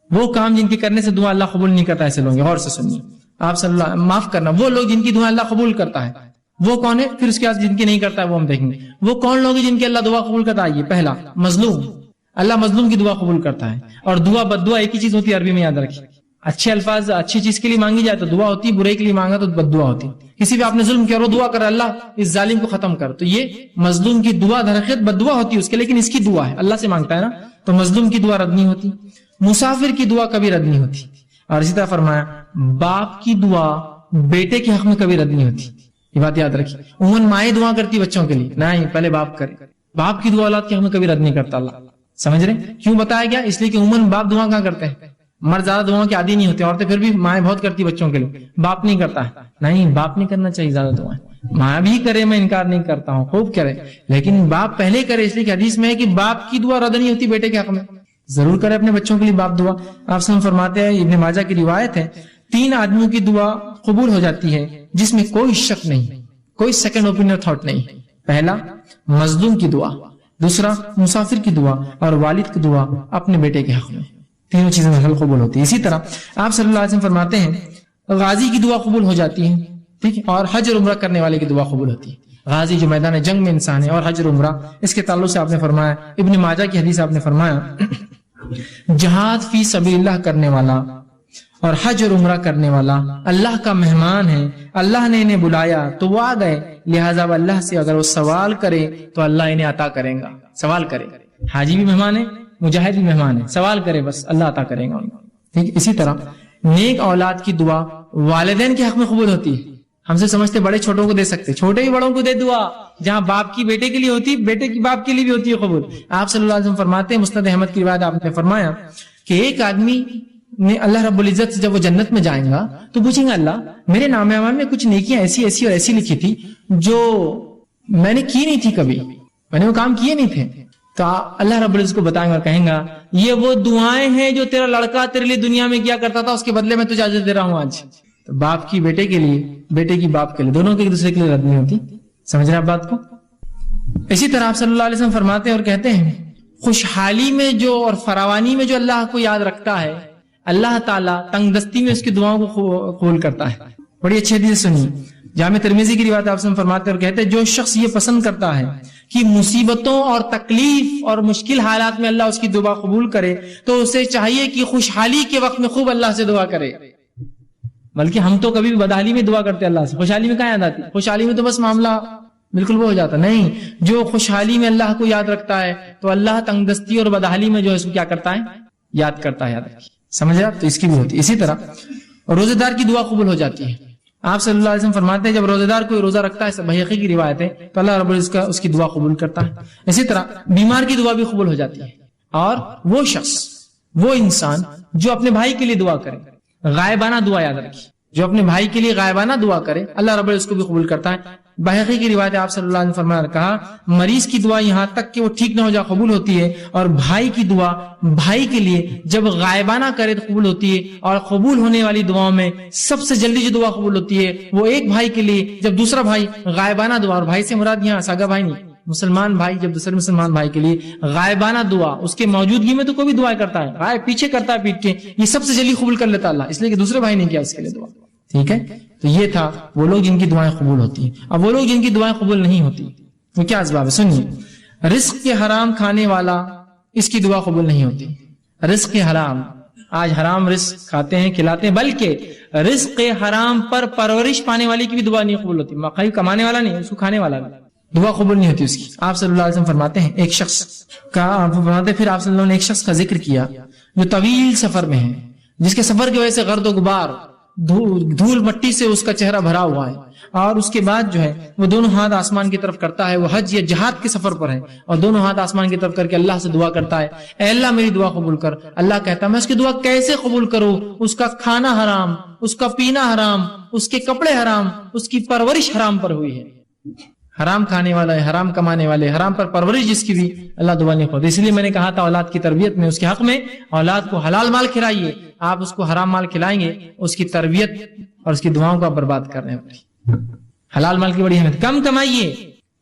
وہ کام جن کے کرنے سے دعا اللہ قبول نہیں کرتا, ایسے لوگ غور سے سنیے آپ صلی اللہ, معاف کرنا, وہ لوگ جن کی دعا اللہ قبول کرتا ہے وہ کون ہے, پھر اس کے بعد جن کی نہیں کرتا ہے وہ ہم دیکھیں گے. وہ کون لوگ ہیں جن کی اللہ دعا قبول کرتا ہے؟ یہ پہلا مظلوم, اللہ مظلوم کی دعا قبول کرتا ہے. اور دعا بد دعا ایک ہی چیز ہوتی ہے, عربی میں یاد رکھیے, اچھے الفاظ اچھی چیز کے لیے مانگی جائے تو دعا ہوتی, برے کے لیے مانگا تو بد دعا ہوتی. کسی بھی آپ نے ظلم کیا اور دعا کر اللہ اس ظالم کو ختم کر, تو یہ مظلوم کی دعا درخت بد دعا ہوتی ہے اس کے, لیکن اس کی دعا ہے اللہ سے مانگتا ہے نا, تو مظلوم کی دعا رد نہیں ہوتی. مسافر کی دعا کبھی رد نہیں ہوتی. اور اسی طرح فرمایا باپ کی دعا بیٹے کے حق میں کبھی رد نہیں ہوتی, یہ بات یاد رکھیے. عموماً مائیں دعا کرتی بچوں کے لیے, نہیں پہلے باپ کرے. باپ کی دعا اولاد کے حق میں کبھی رد نہیں کرتا اللہ. سمجھ رہے کیوں بتایا گیا؟ اس لیے کہ عموماً باپ دعا کہاں کرتے ہیں, مرد زیادہ دعاؤں کے عادی نہیں ہوتے, عورتیں پھر بھی مائیں بہت کرتی بچوں کے لیے, باپ نہیں کرتا ہے. نہیں, باپ نہیں کرنا چاہیے زیادہ دعائیں, ماں بھی کرے, میں انکار نہیں کرتا ہوں, خوب کرے, لیکن باپ پہلے کرے, اس لیے کہ حدیث میں ہے کہ باپ کی دعا رد نہیں ہوتی بیٹے کے حق میں. ضرور کرے اپنے بچوں کے لیے باپ دعا. آپ سے فرماتے ہیں, ابن ماجہ کی روایت ہے, 3 آدمیوں کی دعا قبول ہو جاتی ہے جس میں کوئی شک نہیں, کوئی سیکنڈ اوپینین تھاٹ نہیں. پہلا مظلوم کی دعا, دوسرا مسافر کی دعا, اور والد کی دعا اپنے بیٹے کے حق میں. تینوں چیزیں حل قبول ہوتی ہے. اسی طرح آپ صلی اللہ علیہ وسلم فرماتے ہیں غازی کی دعا قبول ہو جاتی ہے, ٹھیک ہے, اور حج اور عمرہ کرنے والے کی دعا قبول ہوتی ہے. غازی جو میدان جنگ میں انسان ہے, اور حج اور عمرہ, اس کے تعلق سے آپ نے فرمایا, ابن ماجہ کی حدیث آپ نے فرمایا جہاد فی سبیل اللہ کرنے والا اور حج اور عمرہ کرنے والا اللہ کا مہمان ہے, اللہ نے انہیں بلایا تو وہ آ گئے, لہٰذا اللہ سے اگر وہ سوال کرے تو اللہ انہیں عطا کرے گا. سوال کرے, حاجی بھی مہمان ہے, مجاہد بھی مہمان ہے, سوال کرے بس اللہ عطا کرے گا. ٹھیک. اسی طرح نیک اولاد کی دعا والدین کے حق میں قبول ہوتی ہے. ہم سے سمجھتے بڑے چھوٹوں کو دے سکتے, چھوٹے ہی بڑوں کو دے دعا, جہاں باپ کی بیٹے کے لیے ہوتی, بیٹے کی باپ کے لیے بھی ہوتی ہے قبول. آپ صلی اللہ علیہ وسلم فرماتے ہیں, مسند احمد کی روایت آپ نے فرمایا کہ ایک آدمی نے اللہ رب العزت سے جب وہ جنت میں جائیں گا تو پوچھیں گا اللہ میرے نام اعمال میں کچھ نیکیاں ایسی ایسی اور ایسی لکھی تھی جو میں نے کی نہیں تھی, کبھی میں نے وہ کام کیے نہیں تھے. تو اللہ رب العزت کو بتائیں گا اور کہیں گا یہ وہ دعائیں ہیں جو تیرا لڑکا تیرے لیے دنیا میں کیا کرتا تھا, اس کے بدلے میں تجھے اجر دے رہا ہوں آج. تو باپ کی بیٹے کے لیے, بیٹے کی باپ کے لیے, دونوں کے ایک دوسرے کے لیے رد نہیں ہوتی. سمجھ رہے آپ بات کو؟ اسی طرح آپ صلی اللہ علیہ وسلم فرماتے ہیں اور کہتے ہیں خوشحالی میں جو اور فراوانی میں جو اللہ کو یاد رکھتا ہے, اللہ تعالیٰ تنگ دستی میں اس کی دعاؤں کو قبول کرتا ہے. بڑی اچھی حدیث سنی, جامع ترمذی کی روایت آپ سے فرماتے ہیں اور کہتے ہیں جو شخص یہ پسند کرتا ہے کہ مصیبتوں اور تکلیف اور مشکل حالات میں اللہ اس کی دعا قبول کرے تو اسے چاہیے کہ خوشحالی کے وقت میں خوب اللہ سے دعا کرے. بلکہ ہم تو کبھی بھی بدحالی میں دعا کرتے اللہ سے, خوشحالی میں کہاں یاد آتی, خوشحالی میں تو بس معاملہ بالکل وہ ہو جاتا. نہیں, جو خوشحالی میں اللہ کو یاد رکھتا ہے تو اللہ تنگ دستی اور بدحالی میں جو ہے اس کو کیا کرتا ہے, یاد کرتا ہے. یاد رکھیے, سمجھ رہے, تو اس کی بھی ہوتی ہے. اسی طرح روزے دار کی دعا قبول ہو جاتی ہے. آپ صلی اللہ علیہ وسلم فرماتے ہیں جب روزے دار کوئی روزہ رکھتا ہے, بحقی کی روایت ہے, تو اللہ رب العزت اس کی دعا قبول کرتا ہے. اسی طرح بیمار کی دعا بھی قبول ہو جاتی ہے. اور وہ شخص, وہ انسان جو اپنے بھائی کے لیے دعا کرے, غائبانہ دعا یاد رکھیے, جو اپنے بھائی کے لیے غائبانہ دعا کرے اللہ رب العزت کو بھی قبول کرتا ہے. بحقی کی روایت آپ صلی اللہ علیہ وسلم فرمایا, کہا مریض کی دعا یہاں تک کہ وہ ٹھیک نہ ہو جائے قبول ہوتی ہے, اور بھائی کی دعا بھائی کے لیے جب غائبانہ کرے تو قبول ہوتی ہے. اور قبول ہونے والی دعاؤں میں سب سے جلدی جو دعا قبول ہوتی ہے وہ ایک بھائی کے لیے جب دوسرا بھائی غائبانہ دعا, اور بھائی سے مراد یہاں سگا بھائی نہیں, مسلمان بھائی جب دوسرے مسلمان بھائی کے لیے غائبانہ دعا, اس کے موجودگی میں تو کوئی بھی دعا کرتا ہے, غائب پیچھے کرتا ہے پیٹ کے, یہ سب سے جلدی قبول کر لیتا اللہ, اس لیے کہ دوسرے بھائی نے کیا اس کے لیے دعا. ٹھیک ہے, تو یہ تھا وہ لوگ جن کی دعائیں قبول ہوتی ہیں. اب وہ لوگ جن کی دعائیں قبول نہیں ہوتی وہ کیا اسباب ہے, سنیے. رزق کے حرام کھانے والا, اس کی دعا قبول نہیں ہوتی. رزق حرام, آج حرام رزق کھاتے ہیں کھلاتے ہیں, بلکہ رزق حرام پر پرورش پانے والی کی بھی دعا نہیں قبول ہوتی. مقائی کمانے والا نہیں, اس کو کھانے والا بھی دعا قبول نہیں ہوتی اس کی. آپ صلی اللہ علیہ وسلم فرماتے ہیں ایک شخص کا, پھر آپ صلی اللہ علیہ وسلم نے ایک شخص کا ذکر کیا جو طویل سفر میں ہے, جس کے سفر کی وجہ سے گرد و غبار, دھول مٹی سے اس کا چہرہ بھرا ہوا ہے, اور اس کے بعد جو ہے وہ دونوں ہاتھ آسمان کی طرف کرتا ہے, وہ حج یا جہاد کے سفر پر ہے, اور دونوں ہاتھ آسمان کی طرف کر کے اللہ سے دعا کرتا ہے, اے اللہ میری دعا قبول کر. اللہ کہتا ہے میں اس کی دعا کیسے قبول کروں, اس کا کھانا حرام, اس کا پینا حرام, اس کے کپڑے حرام, اس کی پرورش حرام پر ہوئی ہے. حرام کھانے والا ہے، حرام کمانے والے، حرام پر پرورش جس کی بھی اللہ دعا نہیں خود. اس لیے میں نے کہا تھا اولاد کی تربیت میں، اس کے حق میں اولاد کو حلال مال کھلائیے. آپ اس کو حرام مال کھلائیں گے، اس کی تربیت اور اس کی دعاؤں کو آپ برباد کر رہے ہیں. حلال مال کی بڑی اہمیت. کم کمائیے،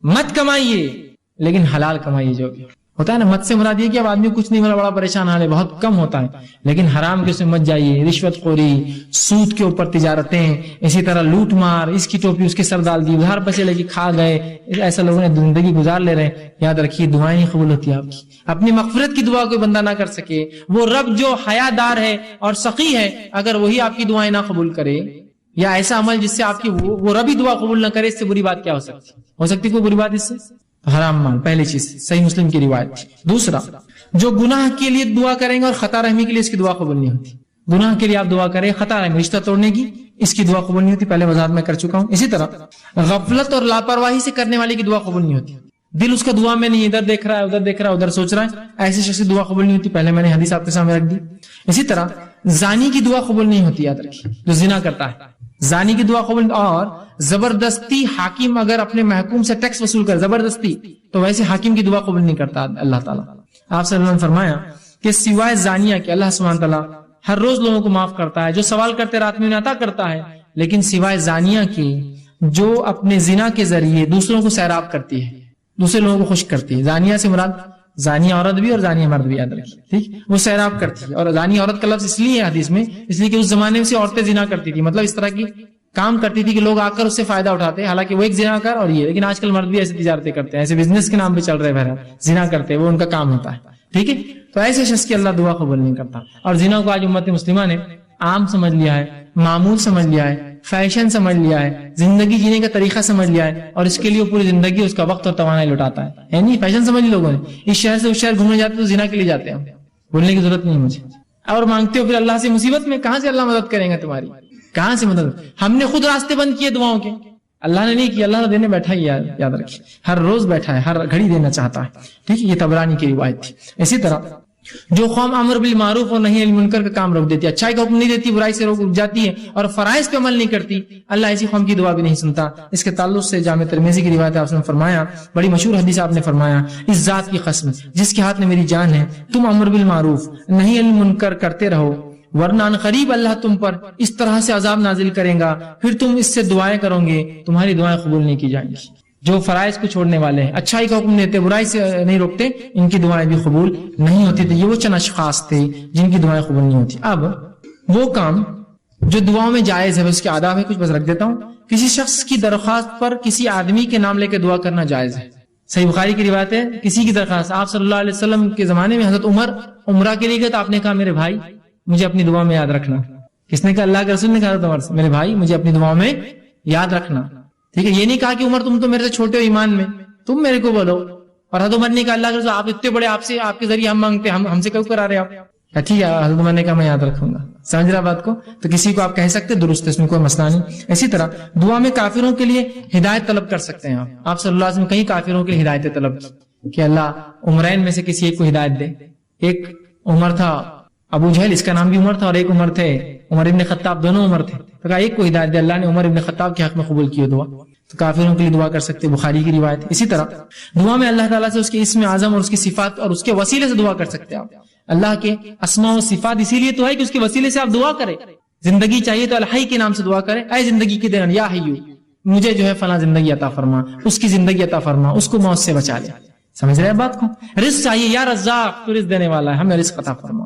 مت کمائیے، لیکن حلال کمائیے. جو بھی ہوتا ہے نا، مت سے مراد یہ کہ اب آدمی کچھ نہیں، بڑا پریشان حال ہے، بہت کم ہوتا ہے، لیکن حرام کے اس میں مت جائیے. رشوت خوری، سود کے اوپر تجارتیں، اسی طرح لوٹ مار، اس کی ٹوپی اس کے سر ڈال دی، ادھار پیسے لے کے کھا گئے، ایسا لوگوں نے زندگی گزار لے رہے ہیں. یاد رکھیے دعائیں نہیں قبول ہوتی آپ کی. اپنی مغفرت کی دعا کوئی بندہ نہ کر سکے، وہ رب جو حیا دار ہے اور سخی ہے، اگر وہی آپ کی دعائیں نہ قبول کرے، یا ایسا عمل جس سے آپ کی وہ ربی دعا قبول نہ کرے، اس سے بری بات کیا ہو سکتی کوئی بری بات اس سے؟ حرام مال پہلی چیز، صحیح مسلم کی روایت. دوسرا، جو گناہ کے لیے دعا کریں گے اور خطا رحمی کے لیے اس کی دعا قبول نہیں ہوتی. گناہ کے لیے آپ دعا کریں، خطا رحمی رشتہ توڑنے کی، اس کی دعا قبول نہیں ہوتی، پہلے وضاحت میں کر چکا ہوں. اسی طرح غفلت اور لاپرواہی سے کرنے والے کی دعا قبول نہیں ہوتی. دل اس کا دعا میں نہیں، ادھر دیکھ رہا ہے، ادھر دیکھ رہا ہے، ادھر سوچ رہا ہے، ایسی شخص کی دعا قبول نہیں ہوتی. پہلے میں نے حدیث آپ کے سامنے رکھ دی. اسی طرح زانی کی دعا قبول نہیں ہوتی. یاد رکھیے جو زنا کرتا ہے، زانی کی دعا قبول. اور زبردستی حاکم اگر اپنے محکوم سے ٹیکس وصول کر زبردستی، تو ویسے حاکم کی دعا قبول نہیں کرتا اللہ تعالیٰ. آپ صلی اللہ علیہ وسلم نے فرمایا کہ سوائے زانیہ کے اللہ سبحانہ تعالیٰ ہر روز لوگوں کو معاف کرتا ہے، جو سوال کرتے رات میں انہیں عطا کرتا ہے. لیکن سوائے زانیہ کے جو اپنے زنا کے ذریعے دوسروں کو سیراب کرتی ہے، دوسرے لوگوں کو خوش کرتی ہے. زانیہ سے مراد زانیہ عورت بھی اور زانیہ مرد بھی، یاد رکھیے ٹھیک. وہ سیراب کرتی ہے. اور زانیہ عورت کا لفظ اس لیے ہے حدیث میں، اس لیے کہ اس زمانے میں سے عورتیں زنا کرتی تھی، مطلب اس طرح کی کام کرتی تھی کہ لوگ آ کر اس سے فائدہ اٹھاتے، حالانکہ وہ ایک زنا کر اور یہ. لیکن آج کل مرد بھی ایسے تجارتیں کرتے ہیں، ایسے بزنس کے نام پہ چل رہے بہرحال زنا کرتے ہیں، وہ ان کا کام ہوتا ہے. ٹھیک ہے، تو ایسے شخص کی اللہ دعا قبول نہیں کرتا. اور زنا کو آج امت مسلمہ نے عام سمجھ لیا ہے، معمول سمجھ لیا ہے، فیشن سمجھ لیا ہے، زندگی جینے کا طریقہ سمجھ لیا ہے، اور اس کے لیے پوری زندگی اس کا وقت اور توانائی لٹاتا ہے. نہیں، فیشن سمجھ لی لوگوں نے. اس شہر سے اس شہر گھومنے جاتے تو زنا کے لیے جاتے ہیں، بولنے کی ضرورت نہیں مجھے. اور مانگتے ہو پھر اللہ سے مصیبت میں، کہاں سے اللہ مدد کریں گا تمہاری؟ کہاں سے مدد؟ ہم نے خود راستے بند کیے دعاؤں کے، اللہ نے نہیں کیا. اللہ دینے بیٹھا ہی، یاد رکھیے ہر روز بیٹھا ہے، ہر گھڑی دینا چاہتا ہے. ٹھیک ہے، یہ طبرانی کی روایت تھی. اسی طرح جو قوم امر بالمعروف اور نہی عن المنکر کا کام روک دیتی ہے، اچھائی کا حکم نہیں دیتی، برائی سے روک جاتی ہے، اور فرائض پہ عمل نہیں کرتی، اللہ ایسی قوم کی دعا بھی نہیں سنتا. اس کے تعلق سے جامع ترمذی کی روایت آپ نے فرمایا، بڑی مشہور حدیث آپ نے فرمایا، اس ذات کی قسم جس کے ہاتھ میں میری جان ہے، تم امر بالمعروف نہی عن المنکر کرتے رہو، ورنہ ان قریب اللہ تم پر اس طرح سے عذاب نازل کرے گا، پھر تم اس سے دعائیں کرو گے، تمہاری دعائیں قبول نہیں کی جائیں گی. جو فرائض کو چھوڑنے والے ہیں، اچھائی کا حکم دیتے، برائی سے نہیں روکتے، ان کی دعائیں بھی قبول نہیں ہوتی. تو یہ وہ چند اشخاص تھے جن کی دعائیں قبول نہیں ہوتی. اب وہ کام جو دعاؤں میں جائز ہے، اس کے آداب ہے، کچھ بس رکھ دیتا ہوں. کسی شخص کی درخواست پر کسی آدمی کے نام لے کے دعا کرنا جائز ہے. صحیح بخاری کی روایت ہے، کسی کی درخواست، آپ صلی اللہ علیہ وسلم کے زمانے میں حضرت عمر عمرہ کے لیے گئے تو آپ نے کہا میرے بھائی مجھے اپنی دعا میں یاد رکھنا. کس نے کہا؟ اللہ کے رسول نے کہا عمر سے، میرے بھائی مجھے اپنی دعا میں یاد رکھنا. ٹھیک ہے، یہ نہیں کہا کہ عمر تم تو میرے سے چھوٹے ہو ایمان میں، تم میرے کو بولو. اور حضرت عمر نے کہا اللہ کے رسول آپ اتنے بڑے، آپ سے آپ کے ذریعے ہم مانگتے، ہم سے کیوں کرا رہے آپ؟ ٹھیک ہے، حضرت عمر نے کہا میں یاد رکھوں گا. سمجھ رہا بات کو؟ تو کسی کو آپ کہہ سکتے، درست ہے، اس میں کوئی مسئلہ نہیں. اسی طرح دعا میں کافروں کے لیے ہدایت طلب کر سکتے ہیں. آپ صلی اللہ علیہ وسلم کئی کافروں کے لیے ہدایتیں طلب کہ اللہ عمرین میں سے کسی ایک کو ہدایت دے. ایک عمر تھا ابو جہل، اس کا نام بھی عمر تھا، اور ایک عمر تھے عمر ابن خطاب، دونوں عمر تھے. تو کہا ایک کو ہدایت دے، اللہ نے عمر ابن خطاب کے حق میں قبول کی دعا. تو کافروں کے لیے دعا کر سکتے، بخاری کی روایت. اسی طرح دعا میں اللہ تعالیٰ سے اس کے اسم اعظم اور اس کی صفات اور اس کے وسیلے سے دعا کر سکتے آپ. اللہ کے اسماء و صفات اسی لیے تو ہے کہ اس کے وسیلے سے آپ دعا کریں. زندگی چاہیے تو الحی کے نام سے دعا کریں، اے زندگی کے دین یا حیو مجھے جو ہے فلاں زندگی عطا فرما، اس کی زندگی عطا فرما، اس کو موت سے بچا لے. سمجھ رہے ہیں بات کو؟ رزق چاہیے، یا رزاق تو رزق دینے والا ہے، ہمیں رزق عطا فرما.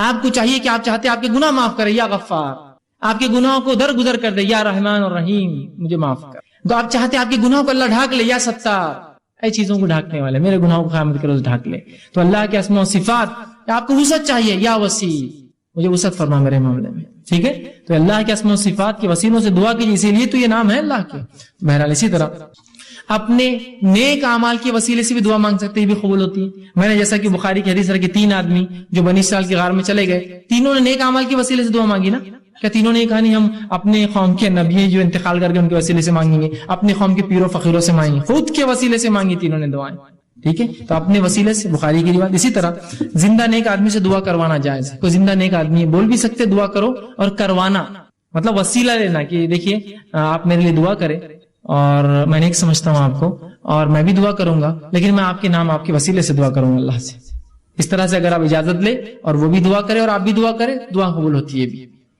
آپ کو چاہیے کہ آپ چاہتے آپ کے گناہ معاف کرے، یا غفار آپ کے گناہوں کو درگزر کر دے، یا رحمان اور رحیم مجھے معاف کر. تو آپ چاہتے آپ کے گناہوں کو اللہ ڈھانک لے، یا ستار اے چیزوں کو ڈھانکنے والے میرے گناہوں کو قیامت کے روز ڈھانک لے. تو اللہ کے اسماء و صفات. آپ کو وسعت چاہیے، یا وسیع مجھے وسعت فرما میرے معاملے میں. ٹھیک ہے، تو اللہ کے اسماء و صفات کے وسیلوں سے دعا کیجیے، اسی لیے تو یہ نام ہے اللہ کے. بہرحال اسی طرح اپنے نیک اعمال کے وسیلے سے بھی دعا مانگ سکتے ہیں، بھی قبول ہوتی ہے. میں نے جیسا کہ بخاری کی حدیث ہے کہ 3 آدمی جو بنی اسرائیل کے غار میں چلے گئے، تینوں نے نیک اعمال کے وسیلے سے دعا مانگی نا. کیا تینوں نے کہا نہیں ہم اپنے قوم کے نبی جو انتقال کر کے ان کے وسیلے سے مانگیں گے، اپنے قوم کے پیروں فقیروں سے مانگیں گے، خود کے وسیلے سے مانگی تینوں نے دعائیں. ٹھیک ہے، تو اپنے وسیلے سے، بخاری کی روایت. اسی طرح زندہ نیک آدمی سے دعا کروانا جائز ہے. کوئی زندہ نیک آدمی بول بھی سکتے دعا کرو، اور کروانا مطلب وسیلہ لینا کہ دیکھیے آپ میرے لیے دعا کرے اور میں نیک سمجھتا ہوں آپ کو، اور میں بھی دعا کروں گا، لیکن میں آپ کے نام آپ کے وسیلے سے دعا کروں گا اللہ سے۔ اس طرح سے اگر آپ اجازت لے اور وہ بھی دعا کرے اور آپ بھی دعا کرے، دعا قبول ہوتی ہے،